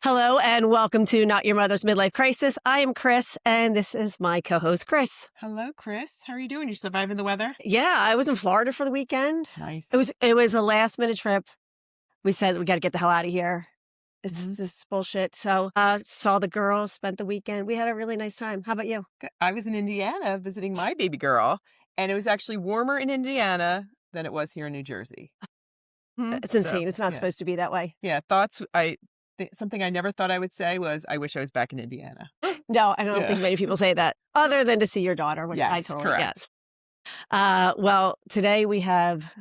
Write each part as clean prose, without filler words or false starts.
Hello and welcome to Not Your Mother's Midlife Crisis. I am Chris and this is my co-host Chris. Hello, Chris. How are you doing? You surviving the weather? Yeah, I was in Florida for the weekend. Nice. It was a last minute trip. We said we got to get the hell out of here. It's Mhm. just bullshit. So saw the girls, spent the weekend. We had a really nice time. How about you? Good. I was in Indiana visiting my baby girl, and it was actually warmer in Indiana than it was here in New Jersey. It's insane. It's not Yeah, supposed to be that way. yeah. Something I never thought I would say was, I wish I was back in Indiana. No, I don't Yeah. think many people say that other than to see your daughter, which I Yes, totally correct. get. Well, today we have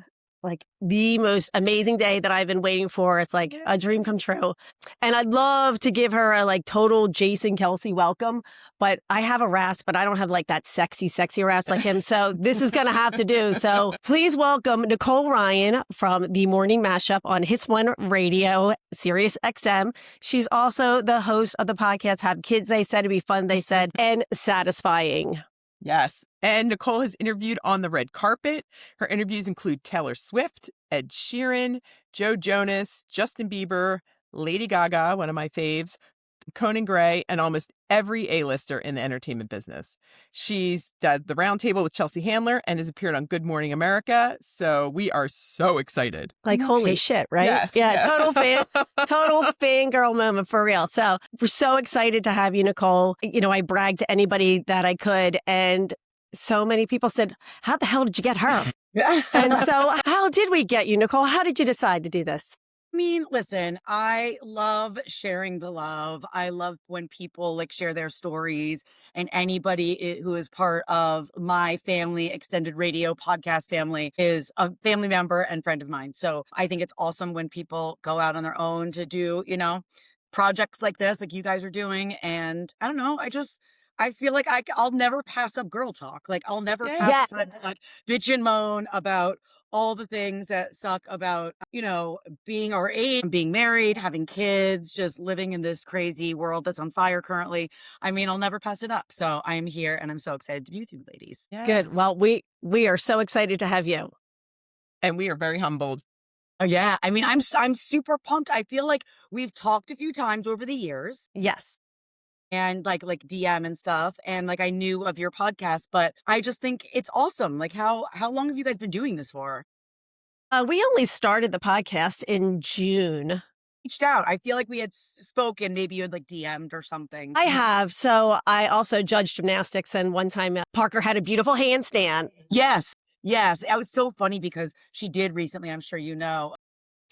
like the most amazing day that I've been waiting for. It's like a dream come true. And I'd love to give her a like total Jason Kelsey welcome, but I have a rasp, but I don't have like that sexy rasp like him. So this is going to have to do. So please welcome Nicole Ryan from the Morning Mashup on His One Radio, Sirius XM. She's also the host of the podcast, Have Kids, They Said, to Be Fun, They Said, and Satisfying. Yes. And Nicole has interviewed on the red carpet. Her interviews include Taylor Swift, Ed Sheeran, Joe Jonas, Justin Bieber, Lady Gaga, one of my faves, Conan Gray, and almost every A-lister in the entertainment business. She's done the roundtable with Chelsea Handler and has appeared on Good Morning America. So we are so excited. Like, holy shit, right? Yes. Yeah, total fangirl moment for real. So we're so excited to have you, Nicole. You know, I bragged to anybody that I could, and so many people said, how the hell did you get her? And so how did we get you, Nicole? How did you decide to do this? I mean, listen, I love sharing the love. I love when people like share their stories, and anybody who is part of my family, extended radio podcast family, is a family member and friend of mine. So I think it's awesome when people go out on their own to do, projects like this, like you guys are doing. And I don't know, I feel like I'll never pass up girl talk. Like I'll never Yeah. pass the time to like bitch and moan about all the things that suck about, being our age, being married, having kids, just living in this crazy world that's on fire currently. I mean, I'll never pass it up. So I am here and I'm so excited to be with you ladies. Yes. Good. Well, we are so excited to have you. And we are very humbled. Oh yeah. I mean, I'm super pumped. I feel like we've talked a few times over the years. Yes. And like DM and stuff, and like I knew of your podcast, but I just think it's awesome. Like how long have you guys been doing this for? We only started the podcast in June. Reached out. I feel like we had spoken. Maybe you had like DM'd or something. I have. So I also judged gymnastics, and one time Parker had a beautiful handstand. Yes. It was so funny because she did recently, I'm sure you know,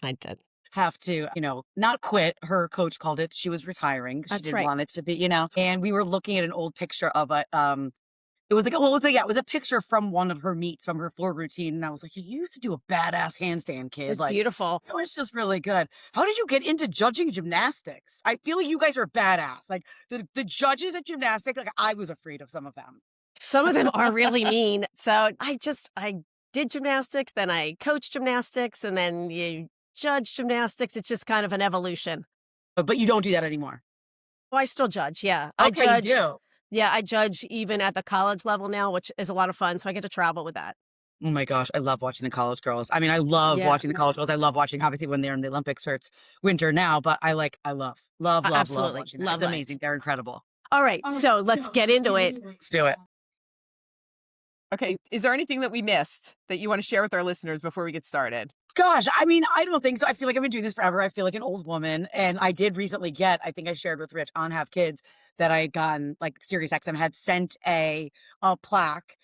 I did. have to, not quit. Her coach called it, she was retiring. She That's didn't right. want it to be, and we were looking at an old picture of it was a picture from one of her meets from her floor routine. And I was like, you used to do a badass handstand, kid. It's Like, beautiful. it was just really good. How did you get into judging gymnastics? I feel like you guys are badass. Like the judges at gymnastics, like I was afraid of some of them. Some of them are really mean. So I did gymnastics, then I coached gymnastics, and then you judge gymnastics. It's just kind of an evolution. But you don't do that anymore. Oh, I still judge. Yeah. Okay, I judge. you do. Yeah, I judge even at the college level now, which is a lot of fun. So I get to travel with that. Oh my gosh, I love watching the college girls. I mean, I love watching the college girls. I love watching, obviously, when they're in the Olympics, for it's winter now, but I love Absolutely. watching that. Love It's that. amazing. They're incredible. All right. So let's get into it. Let's do it. Okay. Is there anything that we missed that you want to share with our listeners before we get started? Gosh, I mean, I don't think so. I feel like I've been doing this forever. I feel like an old woman. And I did recently I think I shared with Rich on Have Kids that I had gotten, like Sirius XM had sent a plaque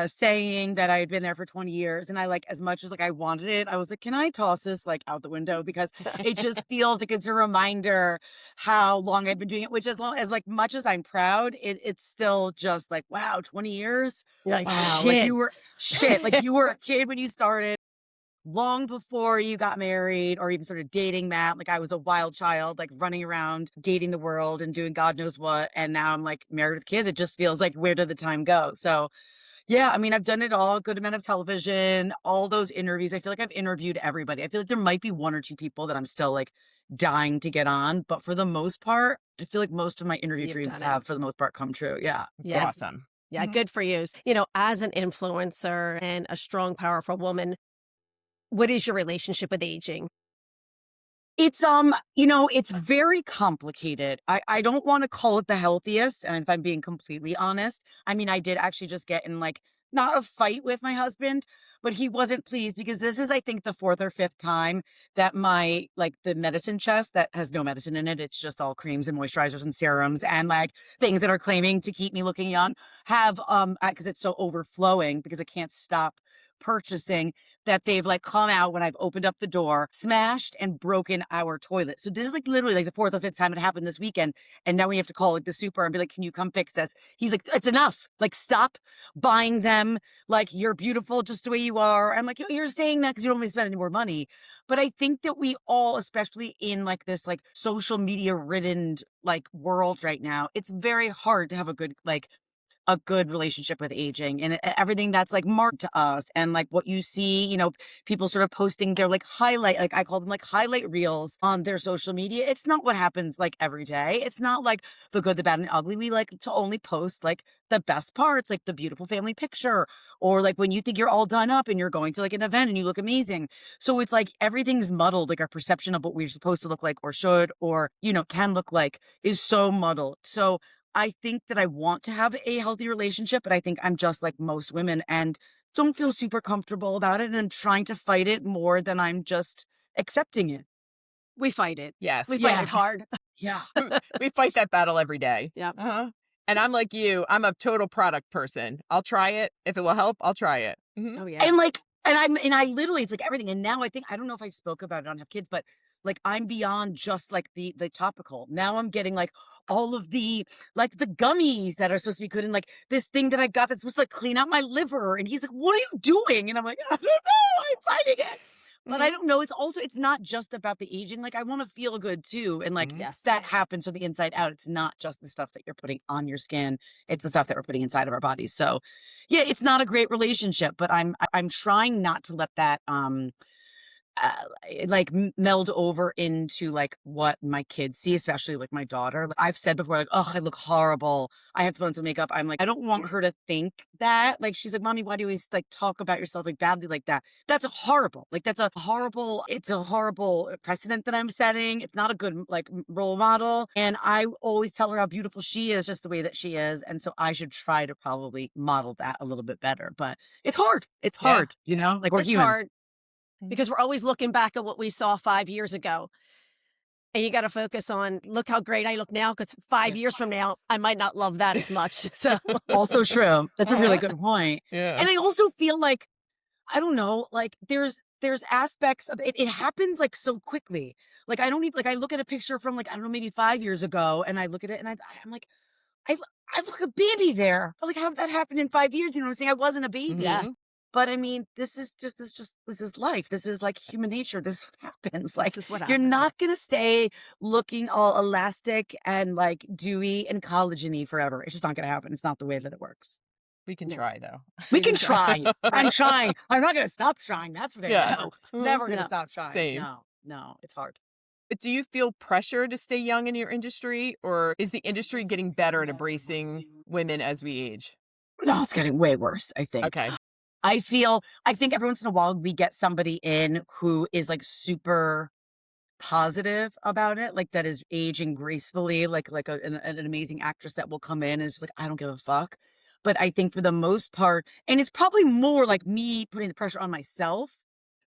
saying that I had been there for 20 years. And I like, as much as like I wanted it, I was like, can I toss this like out the window? Because it just feels like it's a reminder how long I've been doing it, which as long as like much as I'm proud, it's still just like, wow, 20 years. You're like, Wow. shit. Like you were a kid when you started. Long before you got married or even started dating Matt, like I was a wild child, like running around, dating the world and doing God knows what. And now I'm like married with kids. It just feels like, where did the time go? So yeah, I mean, I've done it all, good amount of television, all those interviews. I feel like I've interviewed everybody. I feel like there might be one or two people that I'm still like dying to get on. But for the most part, I feel like most of my interview You've dreams done it. have, for the most part, come true. Yeah. It's Yeah. awesome. Yeah, good for you. You know, as an influencer and a strong, powerful woman, what is your relationship with aging? It's it's very complicated. I don't want to call it the healthiest, and if I'm being completely honest. I mean, I did actually just get in like not a fight with my husband, but he wasn't pleased because this is I think the fourth or fifth time that my like the medicine chest that has no medicine in it, it's just all creams and moisturizers and serums and like things that are claiming to keep me looking young have because it's so overflowing because I can't stop purchasing that they've like come out when I've opened up the door, smashed and broken our toilet. So this is like literally like the fourth or fifth time it happened this weekend. And now we have to call like the super and be like, can you come fix this? He's like, it's enough. Like, stop buying them. Like, you're beautiful just the way you are. I'm like, you're saying that because you don't want me to spend any more money. But I think that we all, especially in like this like social media ridden like world right now, it's very hard to have a good relationship with aging and everything that's like marked to us and like what you see, people sort of posting their like highlight, like I call them like highlight reels on their social media. It's not what happens like every day. It's not like the good, the bad and ugly. We like to only post like the best parts, like the beautiful family picture or like when you think you're all done up and you're going to like an event and you look amazing. So it's like everything's muddled. Like our perception of what we're supposed to look like or should or, can look like is so muddled. So I think that I want to have a healthy relationship, but I think I'm just like most women and don't feel super comfortable about it and I'm trying to fight it more than I'm just accepting it. We fight it. Yes. We fight Yeah. it hard. Yeah. We fight that battle every day. Yep. Uh-huh. And I'm like you. I'm a total product person. I'll try it. If it will help, I'll try it. Oh yeah. And like, and I literally, it's like everything. And now I don't know if I spoke about it, I don't have kids, but like I'm beyond just like the topical. Now I'm getting like all of the, like the gummies that are supposed to be good. And like this thing that I got that's supposed to like clean out my liver. And he's like, what are you doing? And I'm like, I don't know. I'm fighting it. But I don't know. It's not just about the aging. Like I want to feel good too. And like Yes. that happens from the inside out. It's not just the stuff that you're putting on your skin. It's the stuff that we're putting inside of our bodies. So yeah, it's not a great relationship, but I'm trying not to let that uh, meld over into like what my kids see, especially like my daughter. Like, I've said before, like, oh, I look horrible. I have to put on some makeup. I'm like, I don't want her to think that. Like, she's like, Mommy, why do you always like talk about yourself like badly like that? That's horrible. Like, it's a horrible precedent that I'm setting. It's not a good like role model. And I always tell her how beautiful she is, just the way that she is. And so I should try to probably model that a little bit better. But it's hard. It's Yeah. hard, like we're It's human. hard because we're always looking back at what we saw 5 years ago. And you got to focus on, look how great I look now, because 5 years from now, I might not love that as much. So Also true. That's a really good point. Yeah. And I also feel like, I don't know, like there's aspects of it. It happens like so quickly. Like I don't even like I look at a picture from like, I don't know, maybe 5 years ago and I look at it and I'm like, I look a baby there. But like how did that happen in 5 years? You know what I'm saying? I wasn't a baby. Yeah. But I mean, this is life. This is like human nature. This happens. Like this is what you're happens. not gonna stay looking all elastic and like dewy and collagen-y forever. It's just not gonna happen. It's not the way that it works. We can No. try though. We can try. I'm trying. I'm not gonna stop trying. That's for damn Yeah. sure. Never gonna No. stop trying. Same. No, it's hard. But do you feel pressure to stay young in your industry, or is the industry getting better at embracing women as we age? No, it's getting way worse, I think. Okay. I think every once in a while we get somebody in who is like super positive about it, like that is aging gracefully, like an amazing actress that will come in and it's like, I don't give a fuck. But I think for the most part, and it's probably more like me putting the pressure on myself,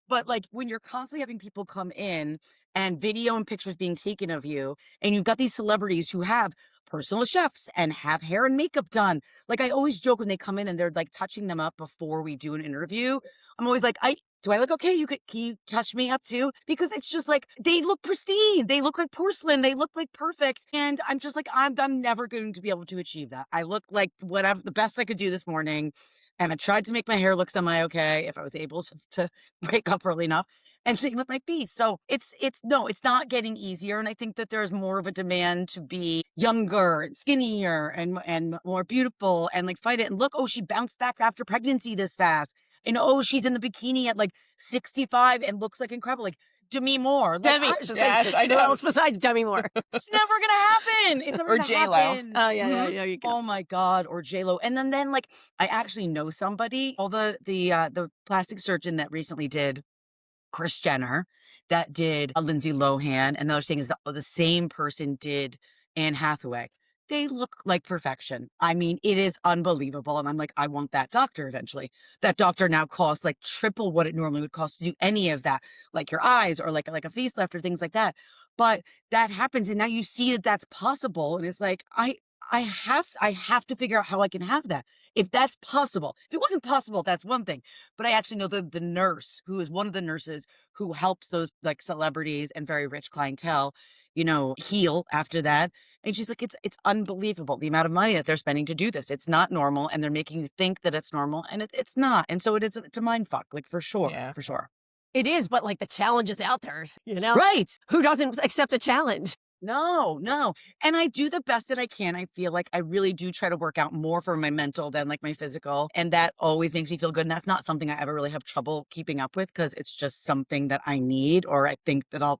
but like when you're constantly having people come in and video and pictures being taken of you, and you've got these celebrities who have personal chefs and have hair and makeup done. Like I always joke when they come in and they're like touching them up before we do an interview. I'm always like, do I look okay? Can you touch me up too? Because it's just like, they look pristine. They look like porcelain. They look like perfect. And I'm just like, I'm never going to be able to achieve that. I look like whatever, the best I could do this morning. And I tried to make my hair look semi-okay if I was able to wake up early enough. And same with my feet. So it's not getting easier. And I think that there's more of a demand to be younger and skinnier and more beautiful and like fight it. And look, oh, she bounced back after pregnancy this fast. And oh, she's in the bikini at like 65 and looks like incredible. Like Demi Moore. Like, Demi. Yes, I Who know. else besides Demi Moore? it's never gonna happen. It's never Or gonna J-Lo. happen. Oh, yeah, there you go. Oh my God, or J-Lo. And then like I actually know somebody, the plastic surgeon that recently did Kris Jenner, that did a Lindsay Lohan, and the other thing is the same person did Anne Hathaway. They look like perfection. I mean, it is unbelievable. And I'm like, I want that doctor eventually. That doctor now costs like triple what it normally would cost to do any of that, like your eyes or like a facelift or things like that. But that happens, and now you see that that's possible, and it's like I have to figure out how I can have that. If that's possible. If it wasn't possible, that's one thing. But I actually know the nurse who is one of the nurses who helps those like celebrities and very rich clientele, heal after that. And she's like, it's unbelievable the amount of money that they're spending to do this. It's not normal, and they're making you think that it's normal, and it's not. And so it's a mind fuck, like for sure, Yeah. for sure. It is, but like the challenge is out there, Right. Who doesn't accept a challenge? No, no. And I do the best that I can. I feel like I really do try to work out more for my mental than like my physical. And that always makes me feel good. And that's not something I ever really have trouble keeping up with, because it's just something that I need, or I think that I'll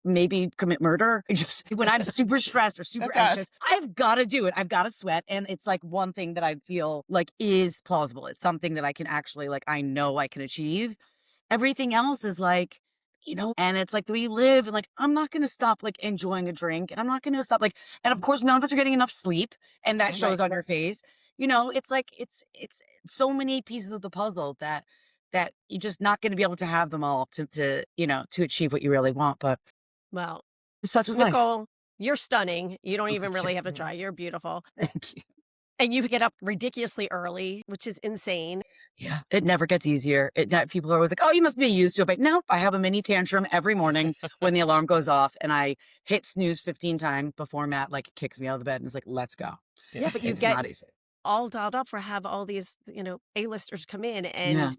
maybe commit murder. Just when I'm super stressed or super That's anxious, I've got to do it. I've got to sweat. And it's like one thing that I feel like is plausible. It's something that I can actually, like, I know I can achieve. Everything else is like, and it's like the way you live, and like, I'm not going to stop like enjoying a drink, and I'm not going to stop like, and of course, none of us are getting enough sleep, and that shows on your face. It's like, it's so many pieces of the puzzle that you're just not going to be able to have them all to achieve what you really want. But Well, it's such a life. Nicole, you're stunning. You don't Oh, even thank really you. have to try. You're beautiful. Thank you. And you get up ridiculously early, which is insane. Yeah, it never gets easier. People are always like, "Oh, you must be used to it." But nope, I have a mini tantrum every morning when the alarm goes off, and I hit snooze 15 times before Matt like kicks me out of the bed and is like, "Let's go." Yeah, but you It's get not easy. all dialed up for have all these, A-listers come in, and Yeah.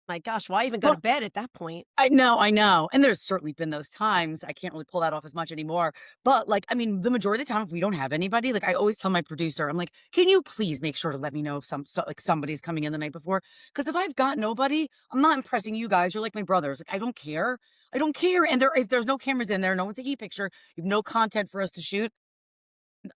my gosh, why even go to bed at that point? I know. And there's certainly been those times. I can't really pull that off as much anymore. But like, I mean, the majority of the time, if we don't have anybody, like I always tell my producer, I'm like, can you please make sure to let me know if somebody's coming in the night before? Because if I've got nobody, I'm not impressing you guys. You're like my brothers. Like, I don't care. I don't care. And if there's no cameras in there, no one's taking a picture, you have no content for us to shoot,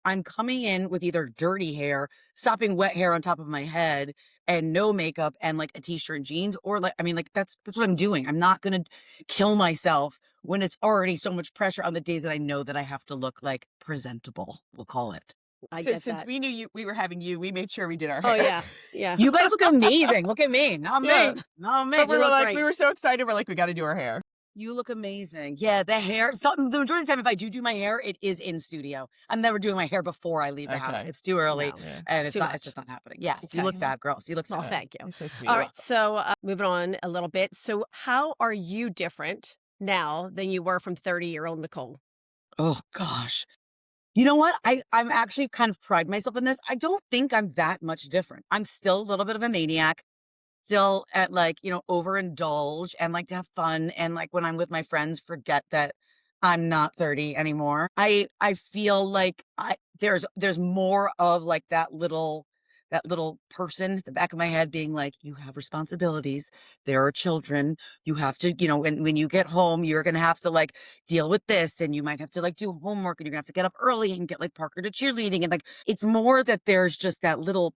I'm coming in with either dirty hair, sopping wet hair on top of my head, and no makeup, and like a t-shirt and jeans, or like, I mean, like that's what I'm doing. I'm not gonna kill myself when it's already so much pressure on the days that I know that I have to look like presentable, we'll call it. I So get since that. we knew we were having you, we made sure we did our Oh, hair. yeah. You guys look amazing. Look at me. Not me. Yeah. Not me. But we You were look like, great. we were so excited. We're like, we got to do our hair. You look amazing. Yeah, the hair. So the majority of the time, if I do my hair, it is in studio. I'm never doing my hair before I leave the house. Okay. It's too early, No, Yeah. and it's it's too much. just not happening. Yes, you Okay. look fab, girls. You look Well, fab. thank you. You're so sweet. All right, so moving on a little bit. So how are you different now than you were from 30-year-old Nicole? Oh gosh. You know what? I'm actually kind of pride myself in this. I don't think I'm that much different. I'm still a little bit of a maniac, still at like, overindulge and like to have fun. And like when I'm with my friends, forget that I'm not 30 anymore. I feel like there's more of like that little person at the back of my head being like, you have responsibilities. There are children. You have to, when you get home, you're going to have to like deal with this, and you might have to like do homework, and you're gonna have to get up early and get like Parker to cheerleading. And like, it's more that there's just that little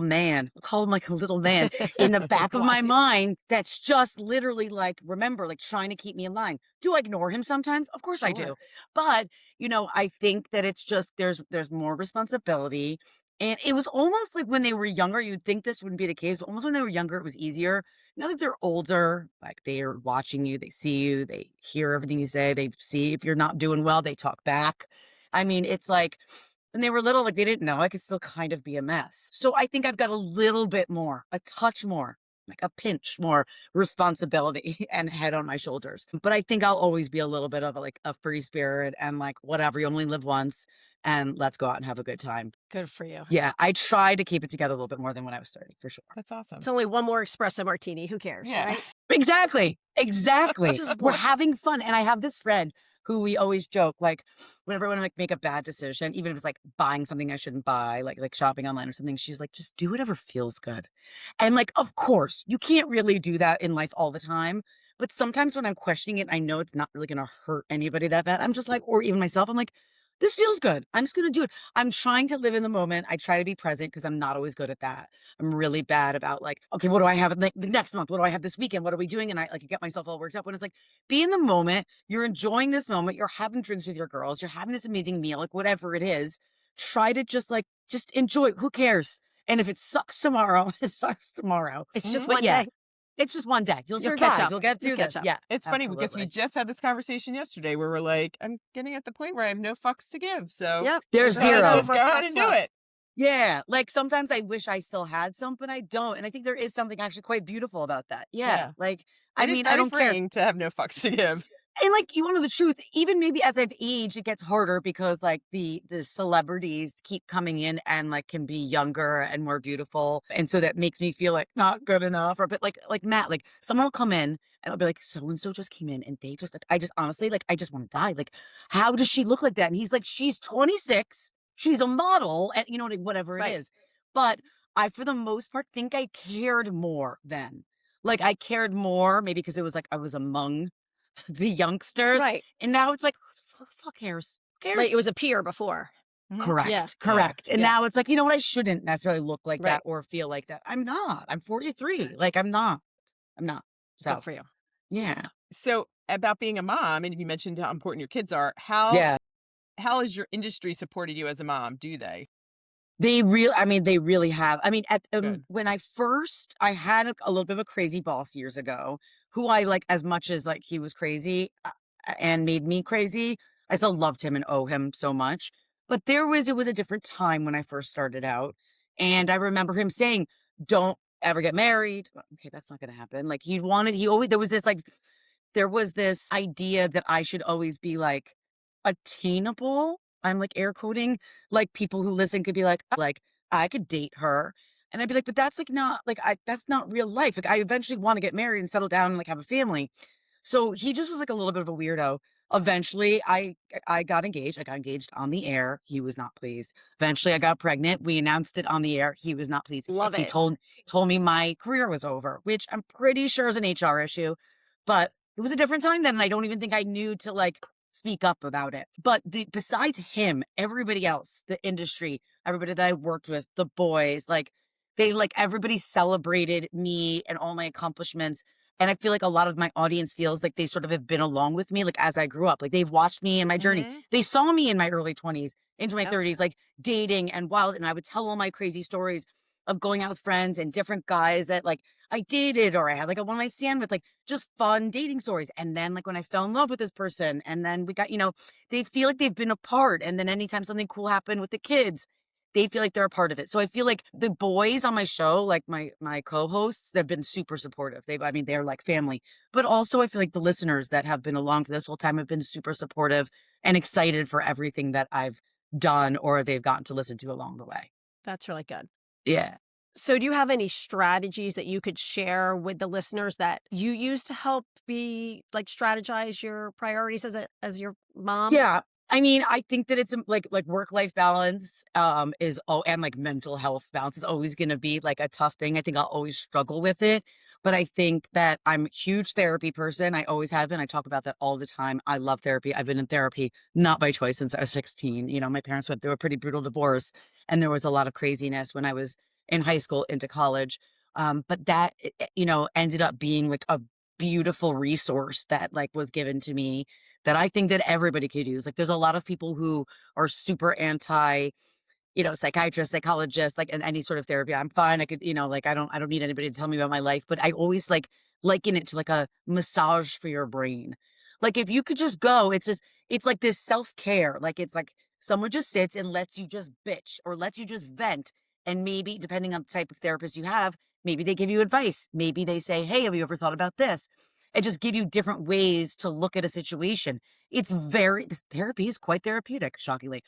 man, I'll call him like a little man in the back of my Bless you. mind that's just literally like, remember, like trying to keep me in line. Do I ignore him sometimes? Of course I do. Sure. But, I think that it's just there's more responsibility. And it was almost like when they were younger, you'd think this wouldn't be the case. Almost when they were younger, it was easier. Now that they're older, like they are watching you, they see you, they hear everything you say, they see if you're not doing well, they talk back. I mean, it's like when they were little, like they didn't know I could still kind of be a mess. So I think I've got a little bit more, a touch more, like a pinch more responsibility and head on my shoulders. But I think I'll always be a little bit of like a free spirit and like, whatever, you only live once, and let's go out and have a good time. Good for you. Yeah, I try to keep it together a little bit more than when I was 30, for sure. That's awesome. It's only one more espresso martini. Who cares? Yeah. Right? Exactly. Just We're one. having fun. And I have this friend who we always joke, like, whenever I want to like make a bad decision, even if it's like buying something I shouldn't buy, like shopping online or something, she's like, just do whatever feels good. And like, of course, you can't really do that in life all the time. But sometimes when I'm questioning it, I know it's not really going to hurt anybody that bad. I'm just like, or even myself, I'm like, this feels good. I'm just going to do it. I'm trying to live in the moment. I try to be present because I'm not always good at that. I'm really bad about like, okay, what do I have the next month? What do I have this weekend? What are we doing? And I like get myself all worked up when it's like, be in the moment. You're enjoying this moment. You're having drinks with your girls. You're having this amazing meal, like whatever it is. Try to just enjoy. Who cares? And if it sucks tomorrow, it sucks tomorrow. It's just But one yeah, day. it's just one day. You'll You'll catch survive. up. You'll get You'll through catch this. up. Yeah, It's funny because we absolutely. just had this conversation yesterday where we're like, I'm getting at the point where I have no fucks to give. So Yep. There's go ahead, zero. just go ahead and do it. Yeah, like sometimes I wish I still had some, but I don't. And I think there is something actually quite beautiful about that. Yeah. Yeah. Like, It I is mean, I very don't care. freeing to have no fucks to give. And like, you want to know the truth, even maybe as I've aged, it gets harder because like the celebrities keep coming in and like can be younger and more beautiful. And so that makes me feel like not good enough. Or but like Matt, like someone will come in and I'll be like, so and so just came in and they just like I just honestly like I just want to die. Like, how does she look like that? And he's like, she's 26, she's a model, and you know, like, whatever it Right. is. But I, for the most part, think I cared more then. Like I cared more, maybe because it was like I was among the youngsters. Right. And now it's like, who the fuck cares? Who cares? Right. It was a peer before. Correct. Yeah. Correct. And Yeah. now it's like, you know what? I shouldn't necessarily look like Right. that or feel like that. I'm not. I'm 43. Like I'm not. So Good for you. yeah. So about being a mom, and you mentioned how important your kids are. How Yeah. has your industry supported you as a mom? Do they? They really have. I mean, Good. when I had a little bit of a crazy boss years ago who I like as much as like he was crazy and made me crazy. I still loved him and owe him so much. But it was a different time when I first started out. And I remember him saying, don't ever get married. Well, okay, that's not going to happen. Like there was this idea that I should always be like attainable. I'm like air quoting, like people who listen could be like, I could date her. And I'd be like, but that's like not like that's not real life. Like I eventually want to get married and settle down and like have a family. So he just was like a little bit of a weirdo. Eventually I got engaged. I got engaged on the air. He was not pleased. Eventually I got pregnant. We announced it on the air. He was not pleased. Love He it. told me my career was over, which I'm pretty sure is an HR issue. But it was a different time then, and I don't even think I knew to like speak up about it. But besides him, everybody else, the industry, everybody that I worked with, the boys, like everybody celebrated me and all my accomplishments. And I feel like a lot of my audience feels like they sort of have been along with me, like as I grew up, like they've watched me in my journey. Mhm. They saw me in my early 20s, into my Yep. 30s, like dating and wild. And I would tell all my crazy stories of going out with friends and different guys that like I dated or I had like a one night stand with, like just fun dating stories. And then like when I fell in love with this person and then we got, they feel like they've been apart. And then anytime something cool happened with the kids, they feel like they're a part of it. So I feel like the boys on my show, like my co-hosts, they've been super supportive. They're like family. But also I feel like the listeners that have been along for this whole time have been super supportive and excited for everything that I've done or they've gotten to listen to along the way. That's really good. Yeah. So do you have any strategies that you could share with the listeners that you use to help strategize your priorities as your mom? Yeah. I mean, I think that it's like work-life balance and like mental health balance is always going to be like a tough thing. I think I'll always struggle with it, but I think that I'm a huge therapy person. I always have been. I talk about that all the time. I love therapy. I've been in therapy not by choice since I was 16. My parents went through a pretty brutal divorce and there was a lot of craziness when I was in high school into college. But that ended up being like a beautiful resource that like was given to me that I think that everybody could use. Like there's a lot of people who are super anti, psychiatrists, psychologists, like in any sort of therapy. I'm fine. I could, I don't need anybody to tell me about my life, but I always like liken it to like a massage for your brain. Like if you could just go, it's like this self-care. Like it's like someone just sits and lets you just bitch or lets you just vent. And maybe depending on the type of therapist you have, maybe they give you advice. Maybe they say, hey, have you ever thought about this? And just give you different ways to look at a situation. Therapy is quite therapeutic, shockingly.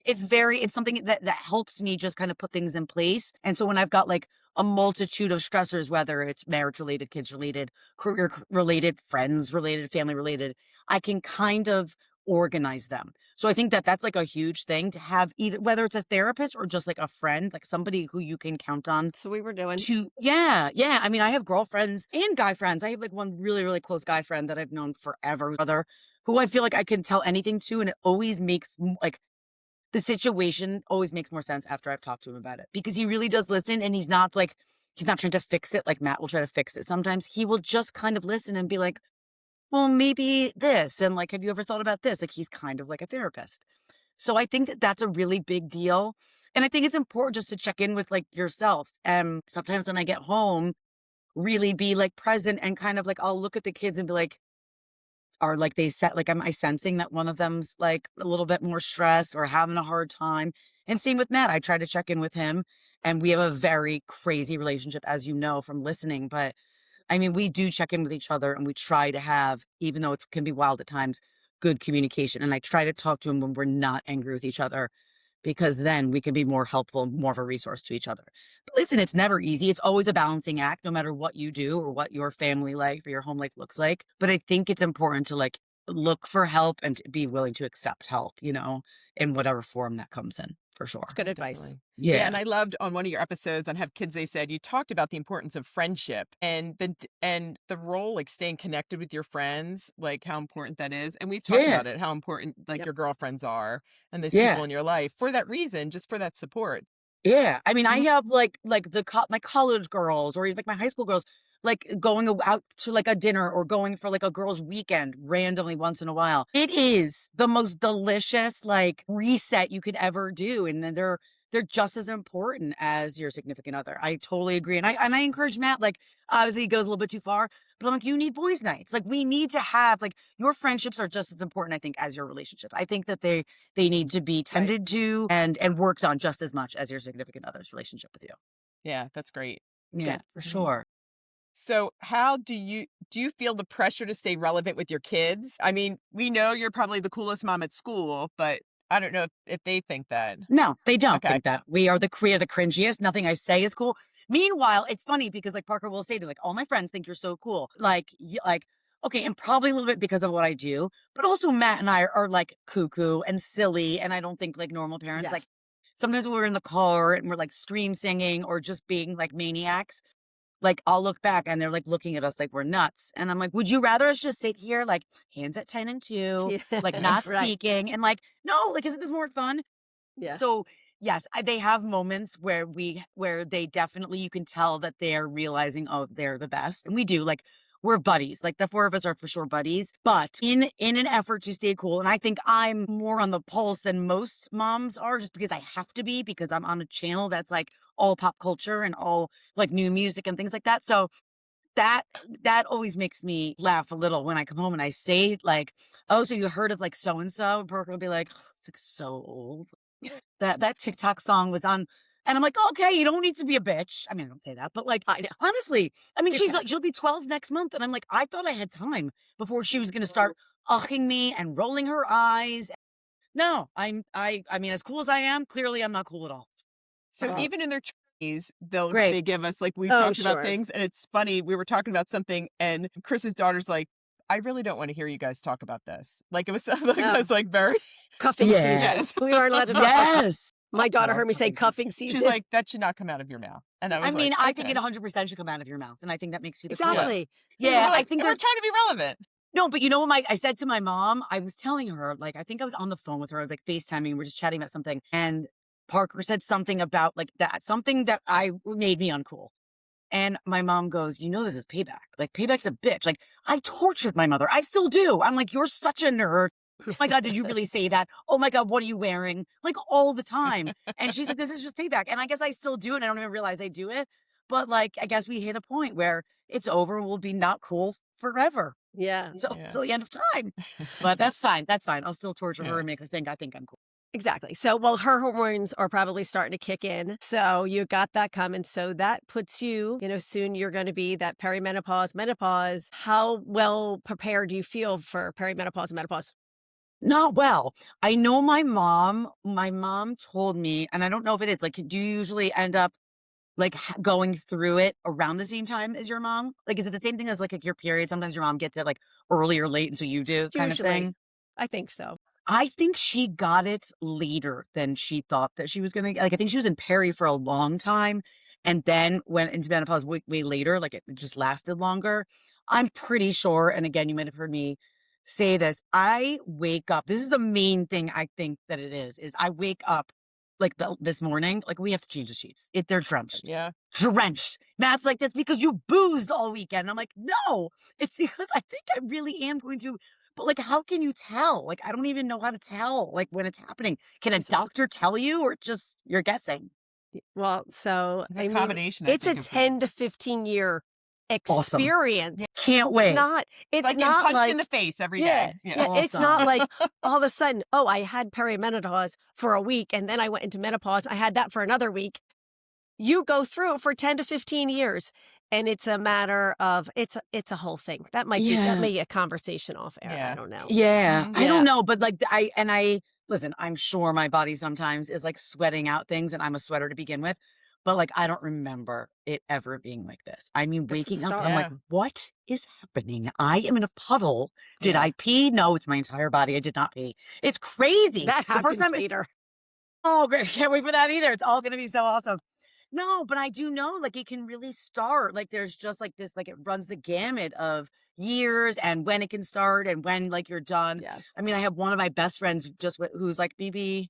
It's something that helps me just kind of put things in place. And so when I've got like a multitude of stressors, whether it's marriage related, kids related, career related, friends related, family related, I can kind of organize them. So I think that that's like a huge thing to have, either whether it's a therapist or just like a friend, like somebody who you can count on. That's what we were doing. Yeah. I mean, I have girlfriends and guy friends. I have like one really, really close guy friend that I've known forever, brother, who I feel like I can tell anything to, and it always makes like the situation always makes more sense after I've talked to him about it, because he really does listen, and he's not trying to fix it like Matt will try to fix it. Sometimes he will just kind of listen and be like, well, maybe this, and like, have you ever thought about this? Like, he's kind of like a therapist. So I think that that's a really big deal. And I think it's important just to check in with like yourself. And sometimes when I get home, really be like present and kind of like, I'll look at the kids and be like, are like they set like, am I sensing that one of them's like a little bit more stressed or having a hard time? And same with Matt. I try to check in with him, and we have a very crazy relationship, as you know from listening. But I mean, we do check in with each other, and we try to have, even though it can be wild at times, good communication. And I try to talk to him when we're not angry with each other, because then we can be more helpful, more of a resource to each other. But listen, it's never easy. It's always a balancing act, no matter what you do or what your family life or your home life looks like. But I think it's important to like look for help and to be willing to accept help, in whatever form that comes in, for sure. It's good advice. Definitely. Yeah. And I loved on one of your episodes on Have Kids, they said you talked about the importance of friendship and the role, like staying connected with your friends, like how important that is. And we've talked Yeah. about it, how important like Yep. your girlfriends are and those Yeah. people in your life for that reason, just for that support. Yeah. I mean, I Mhm. have like my college girls, or even like my high school girls, like going out to like a dinner or going for like a girls' weekend randomly once in a while. It is the most delicious like reset you could ever do. And then they're just as important as your significant other. I totally agree. And I encourage Matt, like, obviously he goes a little bit too far, but I'm like, you need boys' nights. Like, we need to have like, your friendships are just as important, I think, as your relationship. I think that they need to be tended to and worked on just as much as your significant other's relationship with you. Yeah, that's great. Yeah, Good. for Mhm. sure. So how do you feel the pressure to stay relevant with your kids? I mean, we know you're probably the coolest mom at school, but I don't know if they think that. No, they don't Okay. think that. We are the cringiest. Nothing I say is cool. Meanwhile, it's funny because like Parker will say, they're like, all my friends think you're so cool. Like, okay, and probably a little bit because of what I do, but also Matt and I are like cuckoo and silly, and I don't think like normal parents. Yes. Like sometimes when we're in the car and we're like scream singing or just being like maniacs, like I'll look back and they're like looking at us like we're nuts. And I'm like, would you rather us just sit here like hands at 10 and 2, like not Right. speaking, and like, no, like, isn't this more fun? Yeah. So yes, they have moments where they definitely, you can tell that they're realizing, oh, they're the best, and we do like, we're buddies. Like the four of us are for sure buddies. But in an effort to stay cool, and I think I'm more on the pulse than most moms are, just because I have to be, because I'm on a channel that's like all pop culture and all like new music and things like that. So that that always makes me laugh a little when I come home and I say like, oh, so you heard of like so and so? And Parker will be like, oh, it's like so old. That TikTok song was on, and I'm like, okay, you don't need to be a bitch. I mean, I don't say that, but like, I know. honestly, I mean, You she's can. like, she'll be 12 next month, and I'm like, I thought I had time before she was gonna start uching me and rolling her eyes. No, I mean, as cool as I am, clearly I'm not cool at all. So Well, even in their 20s, Great. they give us like we've oh, talked about sure. things, and it's funny. We were talking about something, and Chris's daughter's like, "I really don't want to hear you guys talk about this." Like it was something Oh, that's like very cuffing Yeah. season. yes. We aren't allowed to talk about Yes. My daughter Love heard me say cuffing season. cuffing She's season. like, "That should not come out of your mouth," and I I was mean, like, I think it "Okay." 100% should come out of your mouth, and I think that makes you the coolest. Exactly. Yeah, We're I like, think we're they're trying to be relevant. no, but you know what I said to my mom? I was telling her, like, I think I was on the phone with her, like FaceTiming, we're just chatting about something, and Parker said something about like that, something that I made me uncool. And my mom goes, you know, this is payback. Like, payback's a bitch. Like, I tortured my mother. I still do. I'm like, you're such a nerd. Oh my God, did you really say that? Oh my God, what are you wearing? Like, all the time. And she's like, this is just payback. And I guess I still do it. I don't even realize I do it. But like, I guess we hit a point where it's over and we'll be not cool forever. Yeah. So, Yeah. till the end of time. But that's fine. That's fine. I'll still torture her Yeah. and make her think I think I'm cool. Exactly. So, well, her hormones are probably starting to kick in. So you got that coming. So that puts you, soon you're going to be that perimenopause, menopause. How well prepared do you feel for perimenopause and menopause? Not well. I know my mom told me, and I don't know if it is, like, do you usually end up like going through it around the same time as your mom? Like, is it the same thing as like your period? Sometimes your mom gets it like early or late, and so you do, kind of Usually. thing. I think so. I think she got it later than she thought that she was gonna. Like, I think she was in peri for a long time, and then went into menopause way later. Like, it just lasted longer. I'm pretty sure. And again, you might have heard me say this. I wake up. This is the main thing I think that it is I wake up like this morning, like we have to change the sheets. They're drenched. Yeah. Drenched. Matt's like, that's because you boozed all weekend. I'm like, no, it's because I think I really am going through. But like, how can you tell? Like, I don't even know how to tell, like, when it's happening. Can a This is- doctor tell you, or just you're guessing? Well, so It's a I mean, combination, I it's a think, of 10 to 15 year Awesome. experience. Can't It's wait. not. It's like getting not punched like in the face every yeah, day. yeah. It's Awesome. not like all of a sudden, oh, I had perimenopause for a week and then I went into menopause. I had that for another week. You go through it for 10 to 15 years. And it's a matter of it's a whole thing. That may be a conversation off air. Yeah. I don't know. Yeah, Mhm. I don't know, but like I listen, I'm sure my body sometimes is like sweating out things, and I'm a sweater to begin with, but like I don't remember it ever being like this. I mean, It's a waking up, start. I'm like, Yeah. what is happening? I am in a puddle. Did Yeah. I pee? No, it's my entire body. I did not pee. It's crazy. That The happens first time later. Oh, great. Can't wait for that either. It's all going to be so awesome. No, but I do know like it can really start. Like there's just like this, like it runs the gamut of years and when it can start and when like you're done. Yes. I mean, I have one of my best friends who's like maybe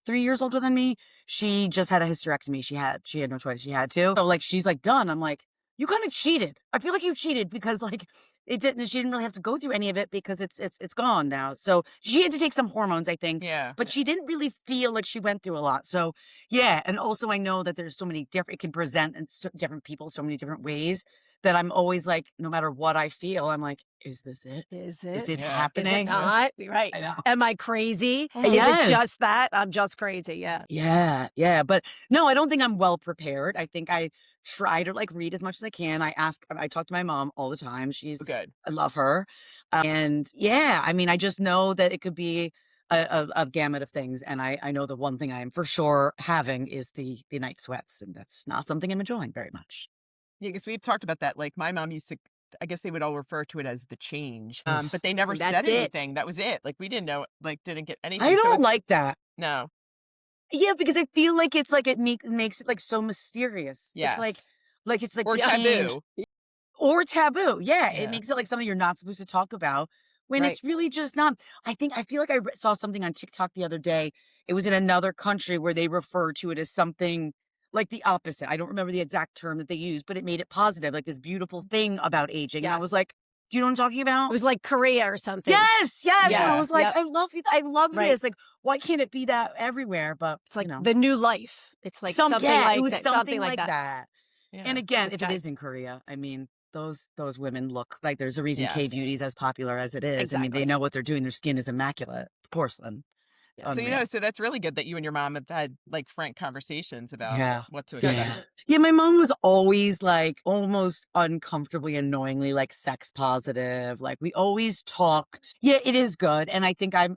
3 years older than me. She just had a hysterectomy. She had no choice. She had to. So like she's like done. I'm like, you kind of cheated. I feel like you cheated because like she didn't really have to go through any of it because it's gone now. So she had to take some hormones, I think. Yeah. But she didn't really feel like she went through a lot. So yeah, and also I know that there's so many different, it can present in different people so many different ways that I'm always like, no matter what I feel, I'm like, is this it? Is Is it? it Yeah. Is happening? it not? Right. I know. Am I crazy? Yes. Is it just that? I'm just crazy. Yeah. Yeah. But no, I don't think I'm well prepared. I think I try to like read as much as I can. I talk to my mom all the time. Good. I love her. And yeah, I mean, I just know that it could be a gamut of things. And I know the one thing I am for sure having is the night sweats. And that's not something I'm enjoying very much. Yeah, because we've talked about that. Like my mom used to, I guess they would all refer to it as the change. Ugh. But they never And said that's it. anything. That was it. Like we didn't know, like didn't get anything. I So don't it's- like that. No. Yeah, because I feel like it's like it makes it like so mysterious. Yes. It's like it's like Or the change. taboo. Or taboo. Yeah, Yeah. it makes it like something you're not supposed to talk about when Right. it's really just not. I feel like I saw something on TikTok the other day. It was in another country where they referred to it as something like the opposite. I don't remember the exact term that they used, but it made it positive, like this beautiful thing about aging. And I Yes. was like, do you know what I'm talking about? It was like Korea or something. Yes. And Yeah. I was like, Yep. I love Right. this. Like, why can't it be that everywhere? But It's like you know. the new life. It's like something like it was that. something like that. Yeah. And again, if it Okay. is in Korea, I mean, those women look like there's a reason K Yes. beauty is as popular as it is. I mean, they Exactly. know what they're doing. Their skin is immaculate. It's porcelain. It's Yeah. So unreal. so that's really good that you and your mom have had like frank conversations about what to expect. Yeah, my mom was always like almost uncomfortably, annoyingly like sex positive. Like we always talked. Yeah, it is good, and I think I'm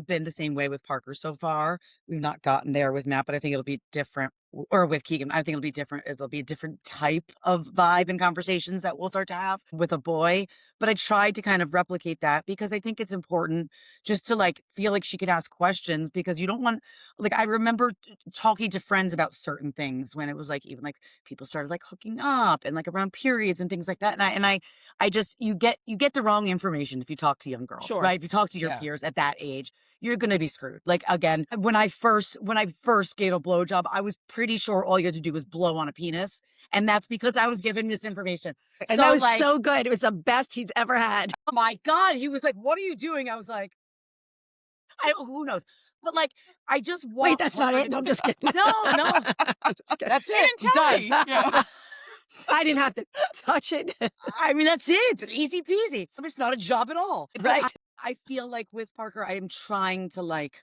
been the same way with Parker so far. We've not gotten there with Matt, but I think it'll be different. Or with Keegan, I think it'll be different. It'll be a different type of vibe and conversations that we'll start to have with a boy. But I tried to kind of replicate that because I think it's important just to like feel like she could ask questions because you don't want like I remember talking to friends about certain things when it was like even like people started like hooking up and like around periods and things like that. And I just you get the wrong information if you talk to young girls, Sure. right? If you talk to your Yeah. peers at that age, you're gonna be screwed. Like again, when I first gave a blowjob, I was pretty sure all you had to do was blow on a penis, and that's because I was given misinformation. And So, that was like- so good. It was the best he's ever had. Oh my God, he was like, "What are you doing?" I was like, who knows? But like, I just want. Wait, that's not it. No, I'm just kidding. No, I'm just kidding. that's You it. didn't tell Done. me. Yeah. I didn't have to touch it. I mean, that's it. It's easy peasy. It's not a job at all. But Right. I feel like with Parker, I am trying to like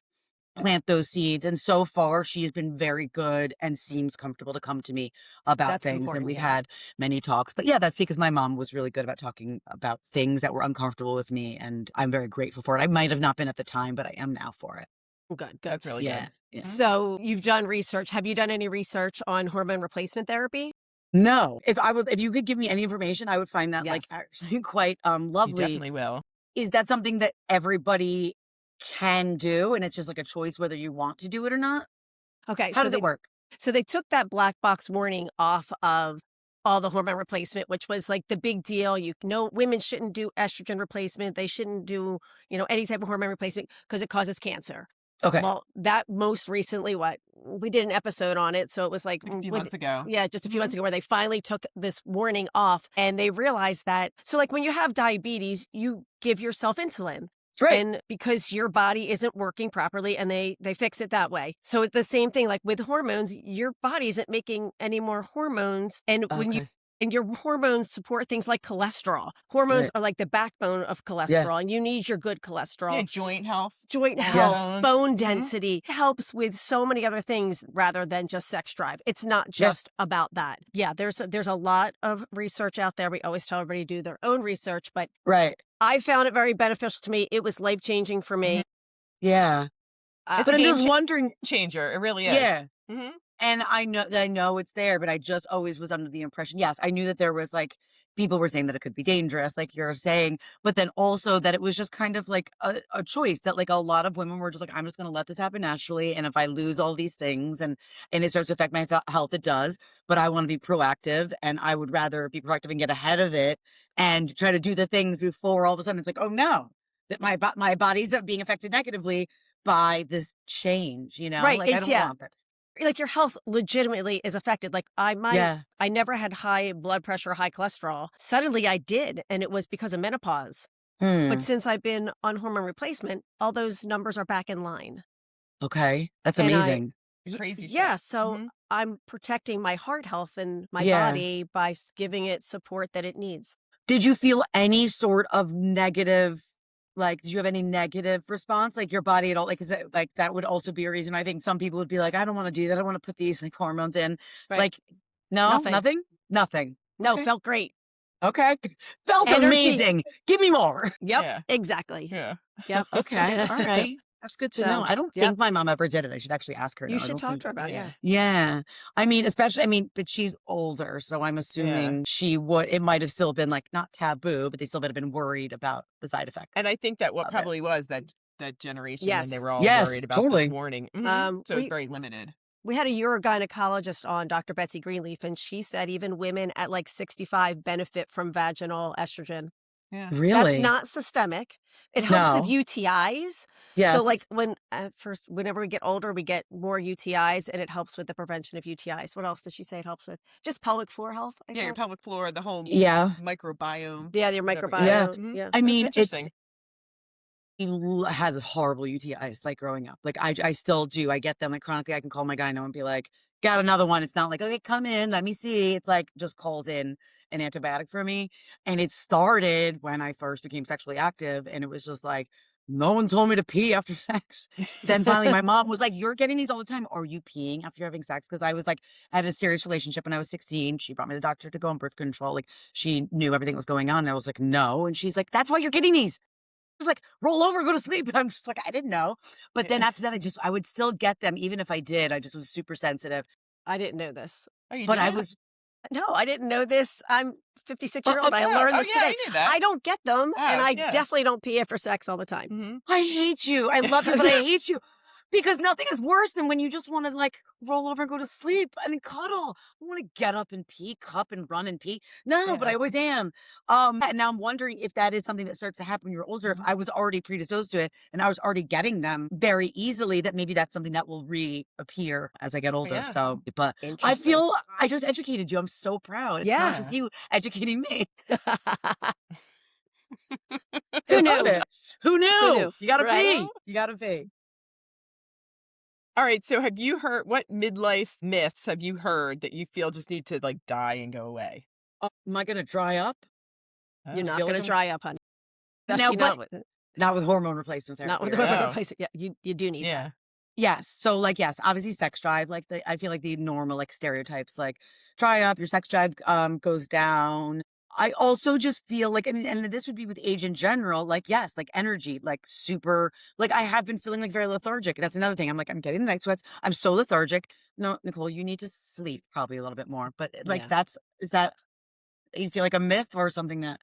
plant those seeds. And so far, she has been very good and seems comfortable to come to me about That's things. important, And we've yeah. had many talks. But yeah, that's because my mom was really good about talking about things that were uncomfortable with me. And I'm very grateful for it. I might have not been at the time, but I am now for it. Good. That's really Yeah. good. Yeah. So you've done research. Have you done any research on hormone replacement therapy? No, if you could give me any information, I would find that like Yes. actually quite You lovely. definitely will. Is that something that everybody can do, and it's just like a choice whether you want to do it or not? Okay. How so does it work? So they took that black box warning off of all the hormone replacement, which was like the big deal. You know, women shouldn't do estrogen replacement. They shouldn't do, any type of hormone replacement because it causes cancer. Okay. Well, that most recently, we did an episode on it. So it was like, Like a few months ago. yeah, just a few months ago, where they finally took this warning off and they realized that. So, like, when you have diabetes, you give yourself insulin. Right. And because your body isn't working properly, and they fix it that way. So it's the same thing, like with hormones, your body isn't making any more hormones. And Okay. and your hormones support things like cholesterol. Hormones Right. are like the backbone of cholesterol, and you need your good cholesterol. Yeah, joint health. Joint hormones. health, bone Mhm. density, helps with so many other things rather than just sex drive. It's not just about that. Yeah, there's a lot of research out there. We always tell everybody to do their own research, but Right. I found it very beneficial to me. It was life-changing for me. Yeah. It's But a I'm game just wondering. changer. It really is. Yeah. Mhm. And I know it's there, but I just always was under the impression, yes, I knew that there was like people were saying that it could be dangerous, like you're saying, but then also that it was just kind of like a choice that like a lot of women were just like, I'm just going to let this happen naturally. And if I lose all these things and it starts to affect my health, it does, but I want to be proactive and I would rather be proactive and get ahead of it and try to do the things before all of a sudden it's like, oh no, that my body's being affected negatively by this change, Right, like I it's don't want that. like your health legitimately is affected. Like Yeah. I never had high blood pressure, high cholesterol. Suddenly I did, and it was because of menopause. But since I've been on hormone replacement, all those numbers are back in line. Okay. That's And amazing. Crazy yeah, stuff. so Mhm. I'm protecting my heart health and my Yeah. body by giving it support that it needs. Did you feel any sort of negative, like, did you have any negative response? Like your body at all? Like, is that like, that would also be a reason I think some people would be like, I don't want to do that. I don't want to put these like hormones in. Right. Like, no, Nothing. nothing, nothing. No, Okay. felt great. Okay. Felt Energy. amazing. Give me more. Yep, Yeah. exactly. Yeah. Yep. Okay. All right. That's good to know. So, I don't yep. think my mom ever did it. I should actually ask her. You now. I should don't talk think. to her about it. Yeah. Yeah. Yeah. But she's older, so I'm assuming she would, it might have still been like not taboo, but they still would have been worried about the side effects. And I think that what of it. probably was that generation when they Yes. were all Yes, worried about totally. this warning. So it's We very limited. we had a urogynecologist on, Dr. Betsy Greenleaf, and she said even women at like 65 benefit from vaginal estrogen. Yeah. That's Really? not systemic. It helps with No. UTIs. Yes. So like whenever we get older, we get more UTIs, and it helps with the prevention of UTIs. What else did she say it helps with? Just pelvic floor health, I Yeah, your think. pelvic floor, the whole Yeah. microbiome. Yeah, your whatever. microbiome. Yeah. Yeah. I That's mean, interesting. had horrible UTIs like growing up. Like I still do. I get them like chronically. I can call my gyno and be like, got another one. It's not like, okay, come in, let me see. It's like just calls in an antibiotic for me. And it started when I first became sexually active. And it was just like, no one told me to pee after sex. Then finally my mom was like, you're getting these all the time. Are you peeing after you're having sex? Because I was like, I had a serious relationship when I was 16. She brought me to the doctor to go on birth control. Like she knew everything was going on. And I was like, no. And she's like, that's why you're getting these. Was like, roll over, go to sleep. And I'm just like, I didn't know. But then after that, I would still get them. Even if I did, I just was super sensitive. I didn't know this. Oh, you But did? I was, No, I didn't know this. I'm 56-year-old. I Oh, learned oh, this yeah, today. I knew that. I don't get them, and Oh, I yeah. definitely don't pee after sex all the time. Mm-hmm. I hate you. I love you, but I hate you. Because nothing is worse than when you just want to like roll over and go to sleep and cuddle. I want to get up and pee, cup and run and pee. No, but I always am. And now I'm wondering if that is something that starts to happen when you're older. If I was already predisposed to it and I was already getting them very easily, that maybe that's something that will reappear as I get older. Yeah. So, but I Interesting. feel I just educated you. I'm so proud. It's not Yeah. just you educating me. Who knew? Who knew? knew? You gotta Right. pee. You gotta pee. All right. So have you heard what midlife myths have you heard that you feel just need to like die and go away? Am I gonna dry up? You're not feel going like to I'm- dry up, honey. Now, Especially not but with not with hormone replacement therapy. not with the right? hormone Oh. replacement. Yeah, you do need that. Yeah. Yes. So like, yes, obviously sex drive, like I feel like the normal like stereotypes, like dry up, your sex drive goes down. I also just feel like, and this would be with age in general, like, yes, like energy, like super, like I have been feeling like very lethargic. That's another thing. I'm like, I'm getting the night sweats. I'm so lethargic. No, Nicole, you need to sleep probably a little bit more. But like, Yeah. is that, you feel like a myth or something that,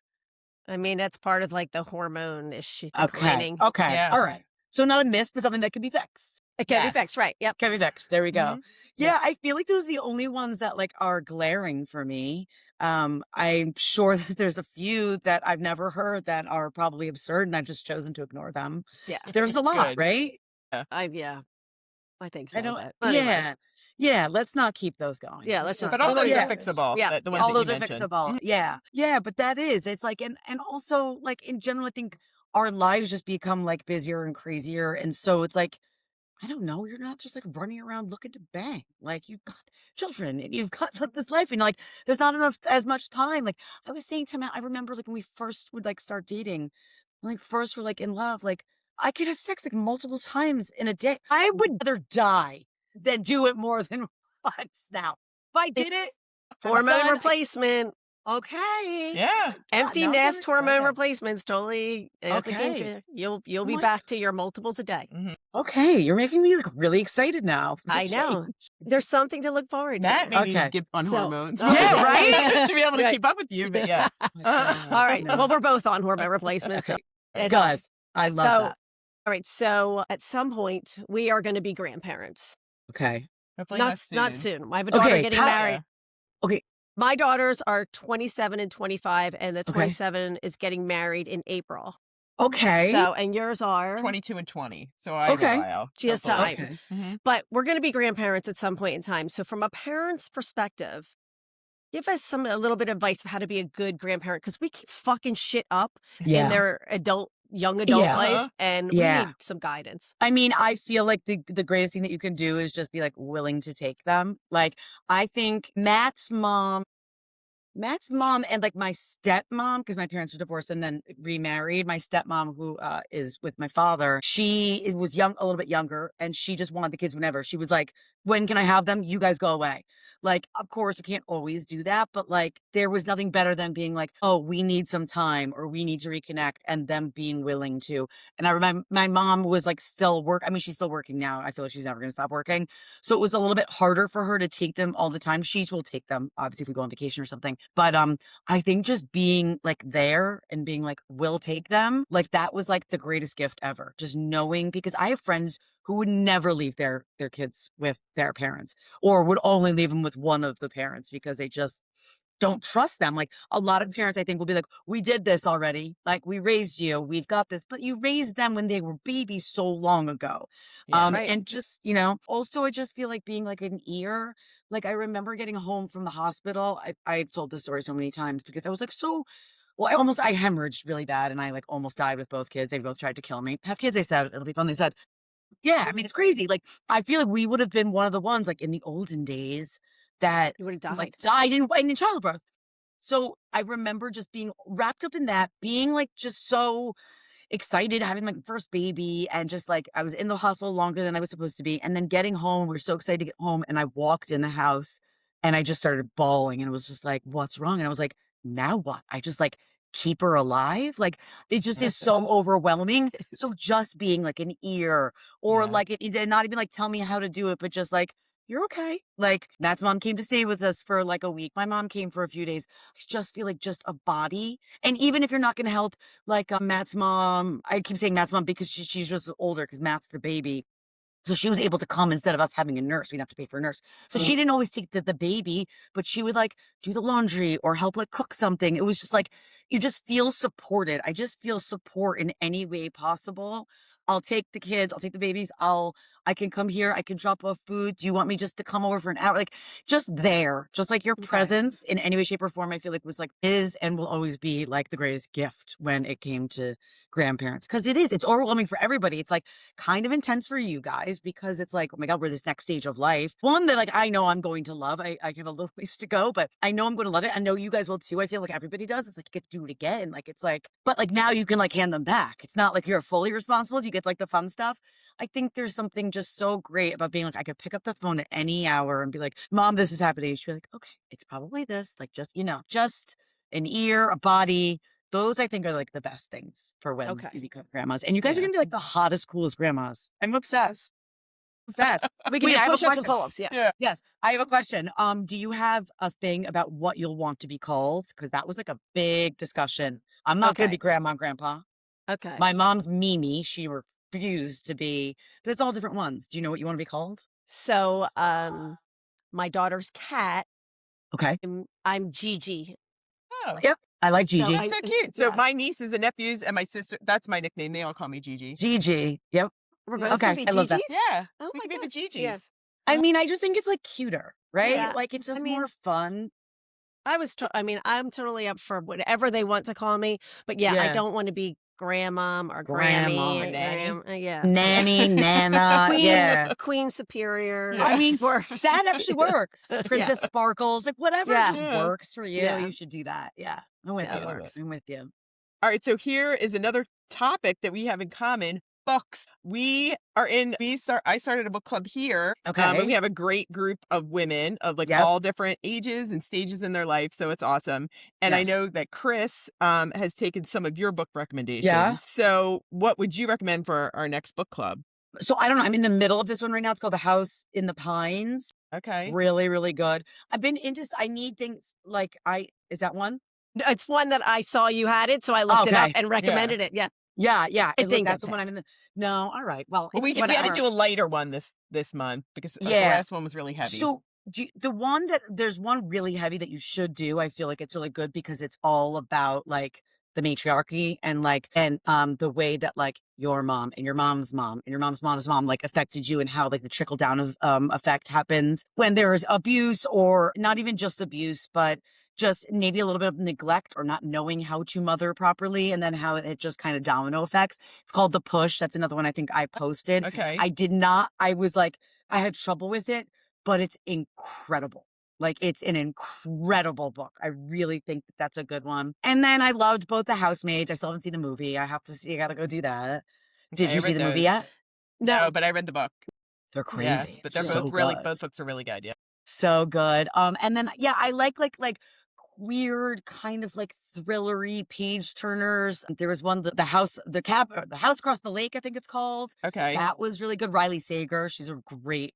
I mean, that's part of like the hormone issue okay. declining. Okay. Yeah. All right. So not a myth, but something that can be fixed. It can be Yes. fixed, right? Yep. Can be fixed. There we go. Mhm. Yeah, I feel like those are the only ones that like are glaring for me. I'm sure that there's a few that I've never heard that are probably absurd, and I've just chosen to ignore them. Yeah. There's a lot, Good. right? Yeah, I think I so. don't. But anyway, Yeah, yeah. Let's not keep those going. yeah, let's Let's just not. But all let's those get are Yeah. through this. fixable. Yeah. The ones All that you those are mentioned. fixable. Yeah. Yeah. But that is, it's like, and also like in general, I think our lives just become like busier and crazier. And so it's like, I don't know, you're not just like running around looking to bang. Like you've got children and you've got like, this life and like there's not enough as much time. Like I was saying to Matt, I remember like when we first would like start dating, like first we're like in love, like I could have sex like multiple times in a day. I would rather die than do it more than once now. If I did it, I'm Hormone done. replacement, Okay. Yeah. Oh my God, empty now I'm nest hormone excited. replacements. Totally, that's a game Okay. changer. You'll Oh be my back to your multiples a day. Okay, you're making me like really excited now. For the I know. change. There's something to look forward Matt to. may need to Okay. get on So- hormones. Yeah, right? To be able to Right. keep up with you, but yeah. Oh my God, All right. no. Well, we're both on hormone replacement. So Okay. it Good. helps. I love So, that. all right. So at some point, we are going to be grandparents. Okay. Hopefully Not soon. I have a daughter Okay, getting how- married. Okay. My daughters are 27 and 25, and the Okay. 27 is getting married in April. Okay. So, and yours are 22 and 20. So I have Okay. a while. She has hopefully. time. Okay. But we're going to be grandparents at some point in time. So, from a parent's perspective, give us a little bit of advice of how to be a good grandparent because we keep fucking shit up in Yeah. their young adult Yeah. life, and we Yeah. need some guidance. I mean, I feel like the greatest thing that you can do is just be like willing to take them. Like, I think Matt's mom and like my stepmom, because my parents were divorced and then remarried. My stepmom, who is with my father, was a little bit younger, and she just wanted the kids whenever. She was like, "When can I have them? You guys go away." Like, of course, you can't always do that, but like, there was nothing better than being like, "Oh, we need some time, or we need to reconnect," and them being willing to. And I remember my mom was like I mean, she's still working now. I feel like she's never going to stop working. So it was a little bit harder for her to take them all the time. She will take them, obviously, if we go on vacation or something. But I think just being like there and being like, we'll take them, like that was like the greatest gift ever. Just knowing, because I have friends who would never leave their kids with their parents, or would only leave them with one of the parents because they just don't trust them. Like a lot of parents, I think, will be like, we did this already. Like, we raised you, we've got this, but you raised them when they were babies so long ago. Yeah. Right. And just, also I just feel like being like an ear. Like I remember getting home from the hospital. I've told this story so many times because I was like, I hemorrhaged really bad and I like almost died with both kids. They both tried to kill me. Have kids, they said, it'll be fun. They said, yeah, I mean, it's crazy. Like, I feel like we would have been one of the ones like in the olden days that You would have died. like died in childbirth. So I remember just being wrapped up in that, being like just so excited, having my first baby, and just like I was in the hospital longer than I was supposed to be. And then getting home, we were so excited to get home. And I walked in the house and I just started bawling and it was just like, what's wrong? And I was like, now what? I just like keep her alive. Like it just is so overwhelming. So just being like an ear or Yeah. like it not even like tell me how to do it, but just like, you're okay. Like Matt's mom came to stay with us for like a week. My mom came for a few days. I just feel like just a body. And even if you're not going to help, like Matt's mom, I keep saying Matt's mom because she's just older because Matt's the baby. So she was able to come instead of us having a nurse. We didn't have to pay for a nurse. So she didn't always take the baby, but she would like do the laundry or help like cook something. It was just like, you just feel supported. I just feel support in any way possible. I'll take the kids. I'll take the babies. I can come here. I can drop off food. Do you want me just to come over for an hour? Like just there, just like your Okay. presence in any way, shape or form, I feel like was like is and will always be like the greatest gift when it came to grandparents. Cause it's overwhelming for everybody. It's like kind of intense for you guys because it's like, oh my God, we're this next stage of life. One that like, I know I'm going to love. I have a little ways to go, but I know I'm going to love it. I know you guys will too. I feel like everybody does. It's like, you get to do it again. Like, it's like, but like now you can like hand them back. It's not like you're fully responsible. You get like the fun stuff. I think there's something just so great about being like, I could pick up the phone at any hour and be like, Mom, this is happening. She'd be like, okay, it's probably this. Like, just an ear, a body. Those I think are like the best things for when Okay. you become grandmas. And you guys are Yeah. going to be like the hottest, coolest grandmas. I'm obsessed. Obsessed. We can Wait, do I have a push-ups and question. pull-ups. Yeah. Yeah. Yes, I have a question. Do you have a thing about what you'll want to be called? Because that was like a big discussion. I'm not going to Okay. be grandma and grandpa. Okay. My mom's Mimi. She refused to be, but it's all different ones. Do you know what you want to be called? So, my daughter's cat Okay. I'm Gigi. Oh, Yep. I like So Gigi. I- that's so cute. So yeah. my nieces and nephews and my sister, that's my nickname. They all call me Gigi. Gigi. Yep. We're Yeah. both gonna Okay. be I love that. Gigi's? Yeah, Oh we my could be the gosh. Gigis. Yeah. I mean, I just think it's like cuter, right? Yeah. Like it's just I mean, more fun. I'm totally up for whatever they want to call me, but yeah, I Yeah. don't want to be grandmom or Grandma. Grammy. Or nanny. Yeah. Nanny, Nana. Queen, Yeah. Queen Superior. Yeah. I mean, works. that actually works. Princess Sparkles, like whatever Yeah. just Yeah. works for you. Yeah. You should do that. Yeah. I'm with That you. works. I'm with you. All right, so here is another topic that we have in common. Books. I started a book club here. Okay. And we have a great group of women of like Yep. all different ages and stages in their life. So it's awesome. And I Yes. know that Chris has taken some of your book recommendations. Yeah. So what would you recommend for our next book club? So I don't know. I'm in the middle of this one right now. It's called The House in the Pines. Okay. Really, really good. I've been into, I need things like is that one? No, it's one that I saw you had it, so I looked it up Okay. and recommended it. Yeah. Yeah. Yeah. It didn't That's get the one I'm picked. in no. All right. Well, Well, we it's had to whatever. do a lighter one this month because the Yeah. last one was really heavy. So there's one really heavy that you should do. I feel like it's really good because it's all about like the matriarchy and the way that like your mom and your mom's mom and your mom's mom's mom like affected you and how like the trickle down of effect happens when there is abuse or not even just abuse, but just maybe a little bit of neglect or not knowing how to mother properly and then how it just kind of domino effects. It's called The Push. That's another one I think I posted. Okay. I was like, I had trouble with it, but it's incredible. Like it's an incredible book. I really think that that's a good one. And then I loved both The Housemaids. I still haven't seen the movie. I have to see. I got to go do that. Did Okay, I you see read the movie those. yet? No, but I read the book. They're Yeah, crazy. but they're so both really good. both books are really good. Yeah. So good. And then I like weird kind of like thrillery page turners. There was one the house across the lake, I think it's called. Okay. That was really good. Riley Sager, she's a great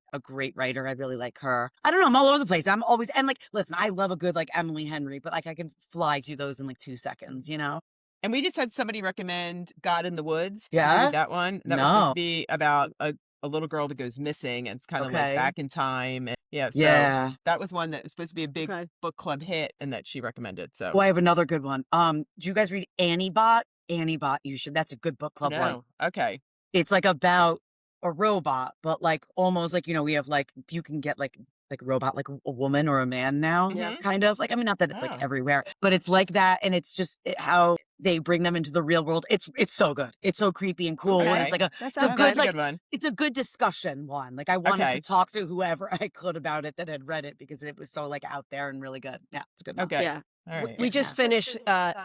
writer. I really like her. I don't know, I'm all over the place. I'm always and like listen, I love a good like Emily Henry, but like I can fly through those in like 2 seconds, you know? And we just had somebody recommend God in the Woods. Did you Yeah? read that one? That was supposed to be about a little girl that goes missing and it's kind of like Okay. back in time. And so Yeah. that was one that was supposed to be a big Okay. book club hit and that she recommended. So Oh, I have another good one. Do you guys read Annie Bot? Annie Bot, you should. That's a good book club one. no. Okay. It's like about a robot, but like almost like, we have like, you can get like a robot, like a woman or a man now, Yeah. kind of like, I mean, not that it's Oh. like everywhere, but it's like that. And it's just how they bring them into the real world. It's so good. It's so creepy and cool. And Okay. it's like That it's sounds a good. good, That's a like, good one. it's a good discussion one. Like I wanted Okay. to talk to whoever I could about it that had read it because it was so like out there and really good. Yeah, it's a good one. Okay. Yeah. All right. We just finished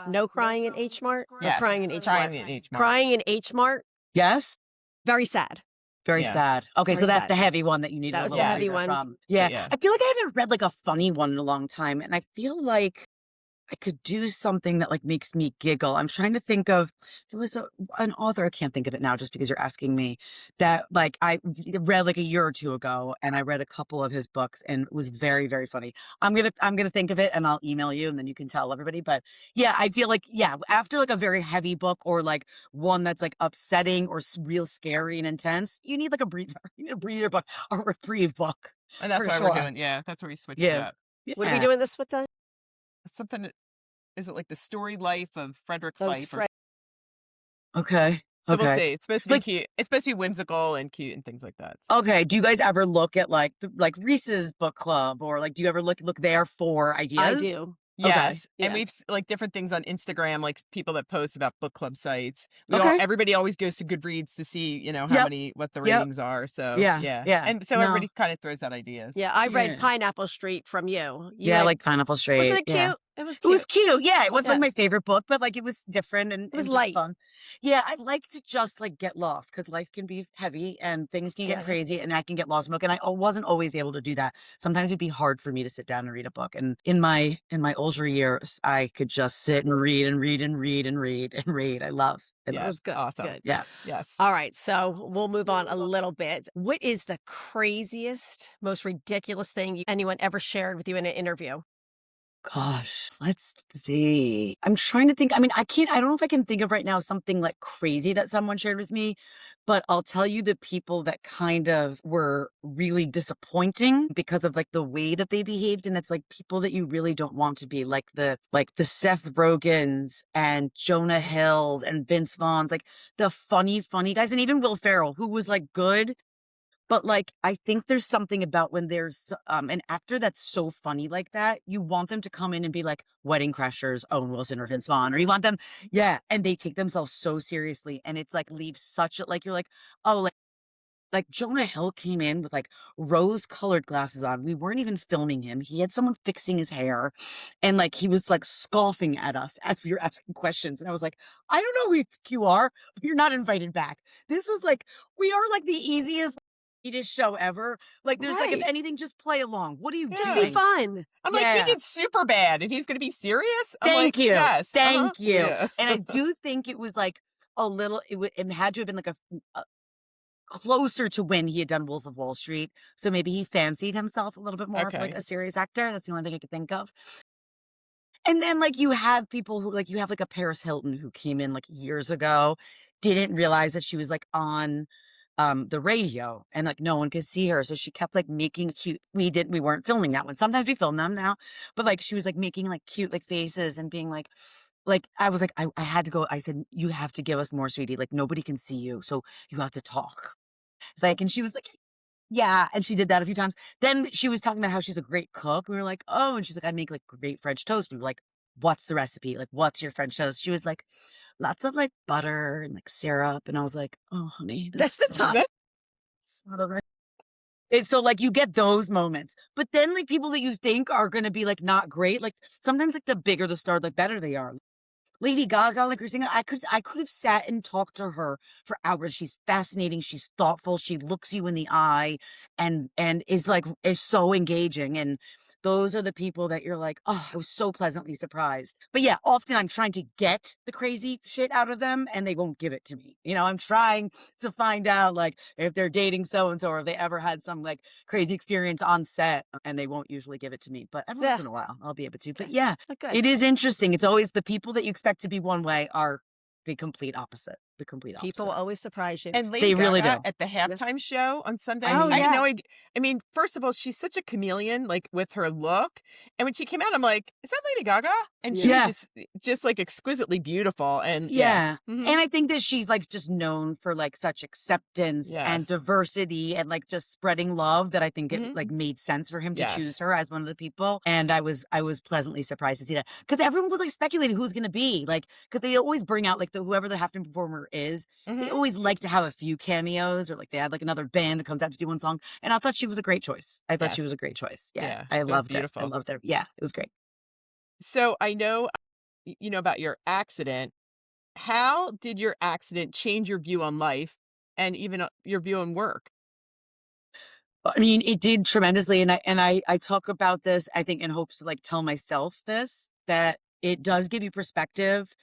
No Crying in H Mart. Yes. Crying in H Crying Mart. in H Mart. Crying in H Mart. Yes. Very sad. Very Yeah. sad. Okay, Very so that's sad. the heavy one that you need That a was the little heavy breather one. from. Yeah. Yeah. I feel like I haven't read like a funny one in a long time, and I feel like I could do something that like makes me giggle. I'm trying to think of there was an author, I can't think of it now just because you're asking me, that like I read like a year or two ago and I read a couple of his books and it was very, very funny. I'm gonna think of it and I'll email you and then you can tell everybody. But yeah, I feel like after like a very heavy book or like one that's like upsetting or real scary and intense, you need like a breather. You need a breather book, a reprieve book. And that's for why sure. we're doing. Yeah, that's where we switched it Yeah. up. What are we Yeah. doing this with, Don? Something. Is it like the story life of Frederick Those Fife? Fred- Okay. So we'll Okay. see. It's supposed to be Like- cute. It's supposed to be whimsical and cute and things like that. So. Okay. Do you guys ever look at like Reese's book club or like do you ever look there for ideas? I do. Yes, Yeah. and we've like different things on Instagram, like people that post about book club sites. Okay. Everybody always goes to Goodreads to see, how Yep. what the Yep. ratings are. So Yeah. yeah, and so No. everybody kind of throws out ideas. Yeah, I read Yeah. Pineapple Street from you. Yeah, like Pineapple Street. Wasn't it cute? Yeah. It was It cute. was cute. Yeah, it wasn't Yeah. like my favorite book, but like it was different and was just light. fun. Yeah, I'd like to just like get lost because life can be heavy and things can get Yes. crazy and I can get lost in a book. And I wasn't always able to do that. Sometimes it'd be hard for me to sit down and read a book. And in my older years, I could just sit and read and read and read and read and read. I love it. Yeah. It was good. Awesome. Good. Yeah. Yes. All right, so we'll move on a little bit. What is the craziest, most ridiculous thing anyone ever shared with you in an interview? Gosh, let's see. I'm trying to think. I mean, I don't know if I can think of right now something like crazy that someone shared with me, but I'll tell you the people that kind of were really disappointing because of like the way that they behaved. And it's like people that you really don't want to be like the Seth Rogens and Jonah Hills and Vince Vaughn's, like the funny guys. And even Will Ferrell, who was like good. But, like, I think there's something about when there's, an actor that's so funny like that, you want them to come in and be like Wedding Crashers, Owen Wilson or Vince Vaughn, or you want them yeah, and they take themselves so seriously, and it's, like, leaves such a like, you're like, "Oh," like, Jonah Hill came in with, like, rose-colored glasses on. We weren't even filming him. He had someone fixing his hair, and, like, he was, like, scoffing at us as we were asking questions, and I was like, "I don't know who you think you are, but you're not invited back." This was, like we are, like, the easiest show ever. Like, there's, like, if Right. anything, just play along. What are you Just be Yeah. doing? fun. I'm like, he did super bad and he's going to be serious? I'm like, Thank you. yes. Thank you. Yeah. And I do think it was, like, a little it had to have been, like, a closer to when he had done Wolf of Wall Street, so maybe he fancied himself a little bit more of, like, Okay. a serious actor. That's the only thing I could think of. And then, like, you have people who like, you have, like, a Paris Hilton who came in, like, years ago, didn't realize that she was, like, on, the radio, and, like, no one could see her, so she kept, like, making cute we weren't filming that one. Sometimes we film them now, but, like, she was, like, making, like, cute, like, faces and being like, I was like, I had to go I said, "You have to give us more, sweetie, like, nobody can see you, so you have to talk." Like, and she was like, yeah, and she did that a few times. Then she was talking about how she's a great cook. We were like, "Oh," and she's like, "I make, like, great French toast." We were like, "What's the recipe? Like, what's your French toast?" She was like, "Lots of, like, butter and, like, syrup." And I was like, "Oh, honey, That's the top. That- it's not a re" It's so, like, you get those moments. But then, like, people that you think are gonna be, like, not great, like, sometimes, like, the bigger the star, the better they are. Lady Gaga, like you're saying, I could have sat and talked to her for hours. She's fascinating. She's thoughtful. She looks you in the eye, and is so engaging. And those are the people that you're like, oh, I was so pleasantly surprised. But yeah, often I'm trying to get the crazy shit out of them, and they won't give it to me. I'm trying to find out like if they're dating so and so, or if they ever had some like crazy experience on set, and they won't usually give it to me. But every once Yeah. in a while, I'll be able to. But Okay. yeah. Oh, good. It is interesting. It's always the people that you expect to be one way are the complete opposite. The complete opposite. People always surprise you. And Lady They really Gaga do. at the halftime show on Sunday, Oh, I had yeah. no idea. I mean, first of all, she's such a chameleon, like with her look. And when she came out, I'm like, is that Lady Gaga? And she Yeah. was just like exquisitely beautiful. And Yeah. Mhm. And I think that she's like just known for like such acceptance and Yes. diversity and like just spreading love that I think it Mhm. like made sense for him to Yes. choose her as one of the people. And I was pleasantly surprised to see that because everyone was like speculating who's going to be like, because they always bring out like whoever the halftime performer is. They Mhm. always like to have a few cameos or like they had like another band that comes out to do one song. And I thought she was a great choice. I thought she Yes. was a great choice. Yeah. Yeah, I it was loved it. I beautiful. loved it. Yeah. It was great. So I know, about your accident. How did your accident change your view on life and even your view on work? I mean, it did tremendously, and I talk about this, I think, in hopes to like tell myself this that it does give you perspective,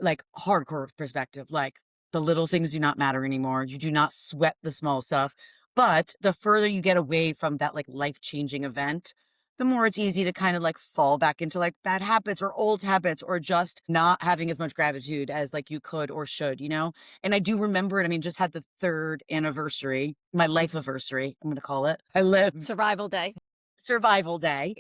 like hardcore perspective. Like the little things do not matter anymore. You do not sweat the small stuff. But the further you get away from that like life changing event, the more it's easy to kind of like fall back into like bad habits or old habits or just not having as much gratitude as like you could or should. And I do remember it. I mean, just had the third anniversary, my life anniversary, I'm going to call it. I lived Survival day. survival day.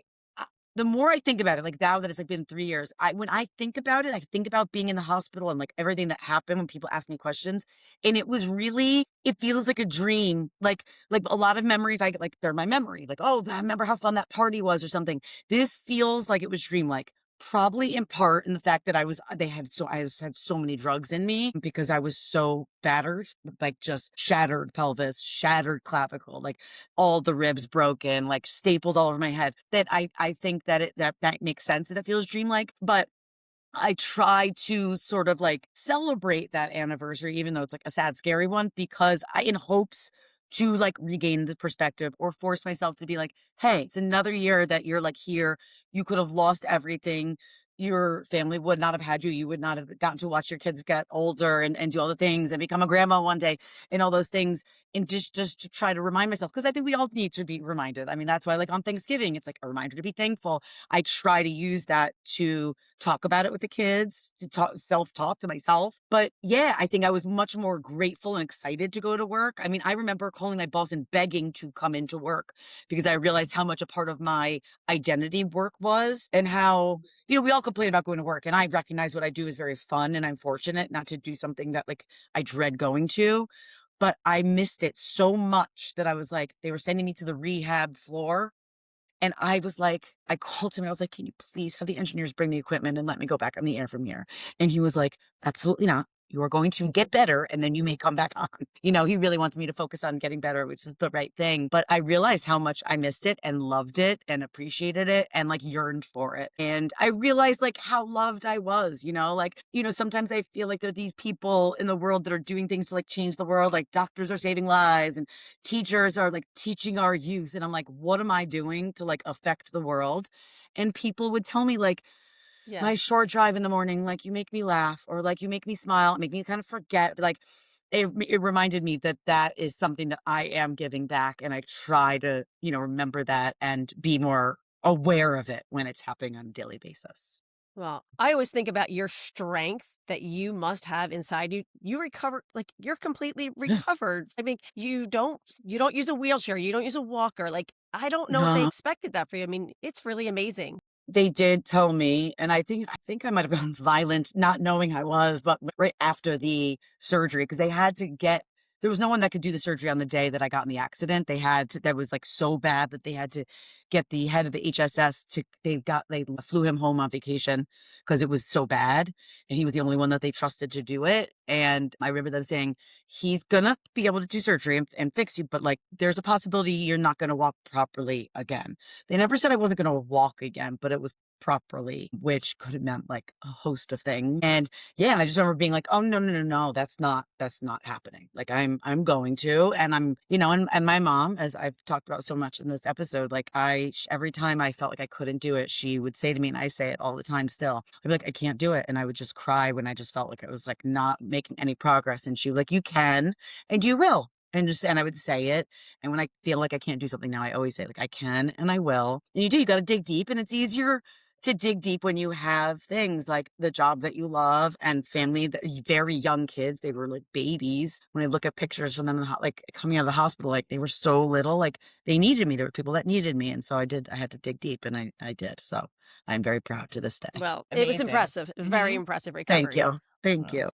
The more I think about it, like now that it's like been 3 years, when I think about it, I think about being in the hospital and like everything that happened when people ask me questions. And it was really, it feels like a dream. Like a lot of memories, I get like, they're my memory. Like, oh, I remember how fun that party was or something. This feels like it was dreamlike. Probably in part in the fact that I had so many drugs in me because I was so battered, like just shattered pelvis, shattered clavicle, like all the ribs broken, like stapled all over my head. That I think that that makes sense that it feels dreamlike. But I try to sort of like celebrate that anniversary, even though it's like a sad, scary one, because in hopes to like regain the perspective or force myself to be like, hey, it's another year that you're like here. You could have lost everything. your family would not have had you. You would not have gotten to watch your kids get older and do all the things and become a grandma one day and all those things. And just to try to remind myself, because I think we all need to be reminded. I mean, that's why like on Thanksgiving, it's like a reminder to be thankful. I try to use that to talk about it with the kids, to self-talk to myself. But yeah, I think I was much more grateful and excited to go to work. I mean, I remember calling my boss and begging to come into work because I realized how much a part of my identity work was, and how, we all complain about going to work, and I recognize what I do is very fun, and I'm fortunate not to do something that like I dread going to. But I missed it so much that I was like, they were sending me to the rehab floor. And I was like, I called him. I was like, can you please have the engineers bring the equipment and let me go back on the air from here? And he was like, absolutely not. You are going to get better and then you may come back on. He really wants me to focus on getting better, which is the right thing. But I realized how much I missed it and loved it and appreciated it and like yearned for it. And I realized like how loved I was, sometimes I feel like there are these people in the world that are doing things to like change the world. Like doctors are saving lives and teachers are like teaching our youth. And I'm like, what am I doing to like affect the world? And people would tell me like, my short drive in the morning, like you make me laugh or like you make me smile, make me kind of forget. Like it reminded me that that is something that I am giving back. And I try to, remember that and be more aware of it when it's happening on a daily basis. Well, I always think about your strength that you must have inside you. You recover, like you're completely recovered. I mean, you don't use a wheelchair, you don't use a walker. Like I don't know if they No. expected that for you. I mean, it's really amazing. They did tell me, and I think I might have gone violent, not knowing I was, but right after the surgery, because there was no one that could do the surgery on the day that I got in the accident. That was like so bad that they had to get the head of the HSS they flew him home on vacation because it was so bad. And he was the only one that they trusted to do it. And I remember them saying, he's gonna be able to do surgery and fix you, but like, there's a possibility you're not gonna walk properly again. They never said I wasn't gonna walk again, but it was properly, which could have meant like a host of things. And yeah, and I just remember being like, oh no, that's not happening. Like I'm going to, and I'm, and my mom, as I've talked about so much in this episode, like every time I felt like I couldn't do it, she would say to me, and I say it all the time still, I'd be like, I can't do it. And I would just cry when I just felt like I was like not making any progress. And she was like, you can, and you will. And I would say it. And when I feel like I can't do something now, I always say like, I can, and I will. And you got to dig deep, and it's easier to dig deep when you have things like the job that you love and family, very young kids. They were like babies. When I look at pictures from them, like coming out of the hospital, like they were so little, like they needed me. There were people that needed me. And so I had to dig deep, and I did. So I'm very proud to this day. Well, it was Amazing. impressive. Very impressive recovery. Thank you. Thank Wow. you.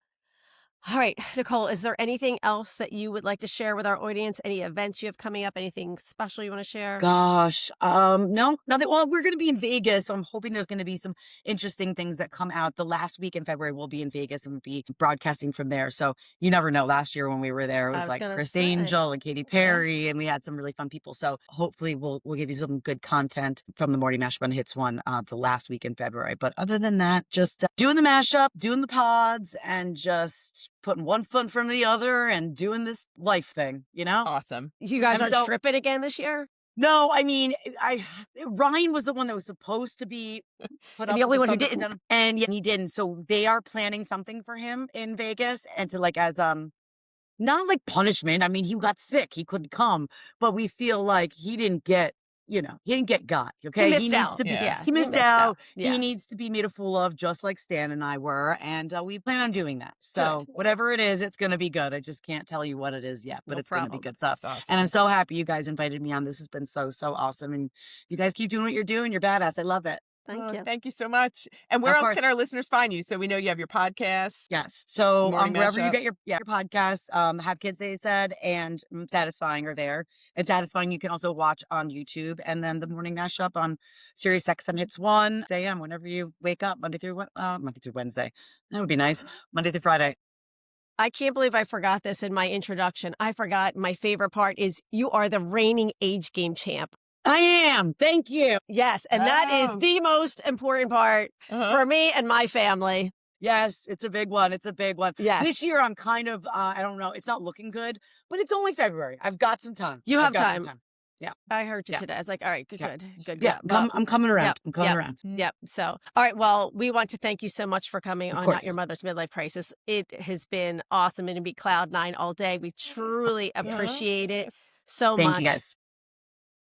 All right, Nicole, is there anything else that you would like to share with our audience? Any events you have coming up? Anything special you want to share? Gosh, no, nothing. Well, we're going to be in Vegas, so I'm hoping there's going to be some interesting things that come out. The last week in February, we'll be in Vegas and we'll be broadcasting from there. So you never know. Last year when we were there, it was like Chris Angel and Katy Perry, and we had some really fun people. So hopefully we'll give you some good content from the Morning Mashup on Hits One the last week in February. But other than that, just doing the mashup, doing the pods, and just putting one foot in front of the other and doing this life thing, Awesome. You guys are stripping again this year? No, I mean, Ryan was the one that was supposed to be put up. The only one who didn't. And yeah, he didn't. So they are planning something for him in Vegas, and to like as not like punishment. I mean, he got sick, he couldn't come, but we feel like he didn't get. He didn't get got. Okay, he needs out. to be. Yeah. He missed out. Yeah. He needs to be made a fool of, just like Stan and I were, and we plan on doing that. So whatever it is, it's going to be good. I just can't tell you what it is yet, but it's going to be good stuff. Awesome. And I'm so happy you guys invited me on. This has been so awesome, and you guys keep doing what you're doing. You're badass. I love it. Thank you. Thank you so much. And where else can our listeners find you? So we know you have your podcast. Yes. So wherever you Mashup. get your podcasts, Have Kids, They Said, and Satisfying are there. And Satisfying you can also watch on YouTube. And then the Morning Mashup on Sirius XM Hits 1 a.m. whenever you wake up, Monday through Wednesday. That would be nice. Monday through Friday. I can't believe I forgot this in my introduction. I forgot my favorite part is you are the reigning age game champ. I am. Thank you. Yes. And that is the most important part for me and my family. Yes, it's a big one. It's a big one. Yes. This year I'm kind of, I don't know, it's not looking good, but it's only February. I've got some time. You have time. I heard you Yeah. today. I was like, all right, good, Yeah. good. Yeah, Well, I'm coming around. yep, I'm coming yep. around. Yep. So, all right. Well, we want to thank you so much for coming Of on Not Your course. Mother's Midlife Crisis. It has been awesome and to be cloud nine all day. We truly appreciate it so Thank you, much. guys.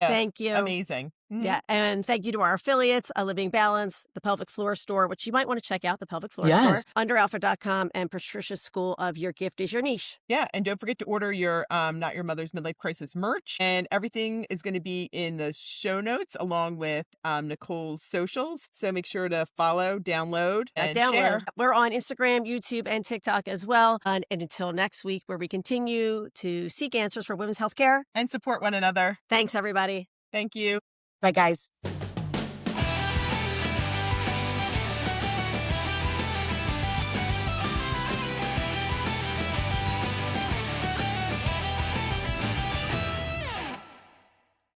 Yeah, Thank you. amazing. Yeah. And thank you to our affiliates, A Living Balance, the Pelvic Floor Store, which you might want to check out, the Pelvic Floor Store, Yes. underalpha.com, and Patricia's School of Your Gift is Your Niche. Yeah, and don't forget to order your Not Your Mother's Midlife Crisis merch. And everything is going to be in the show notes along with Nicole's socials. So make sure to follow, download, and share. We're on Instagram, YouTube, and TikTok as well. And until next week, where we continue to seek answers for women's health care. And support one another. Thanks, everybody. Thank you. Bye, guys.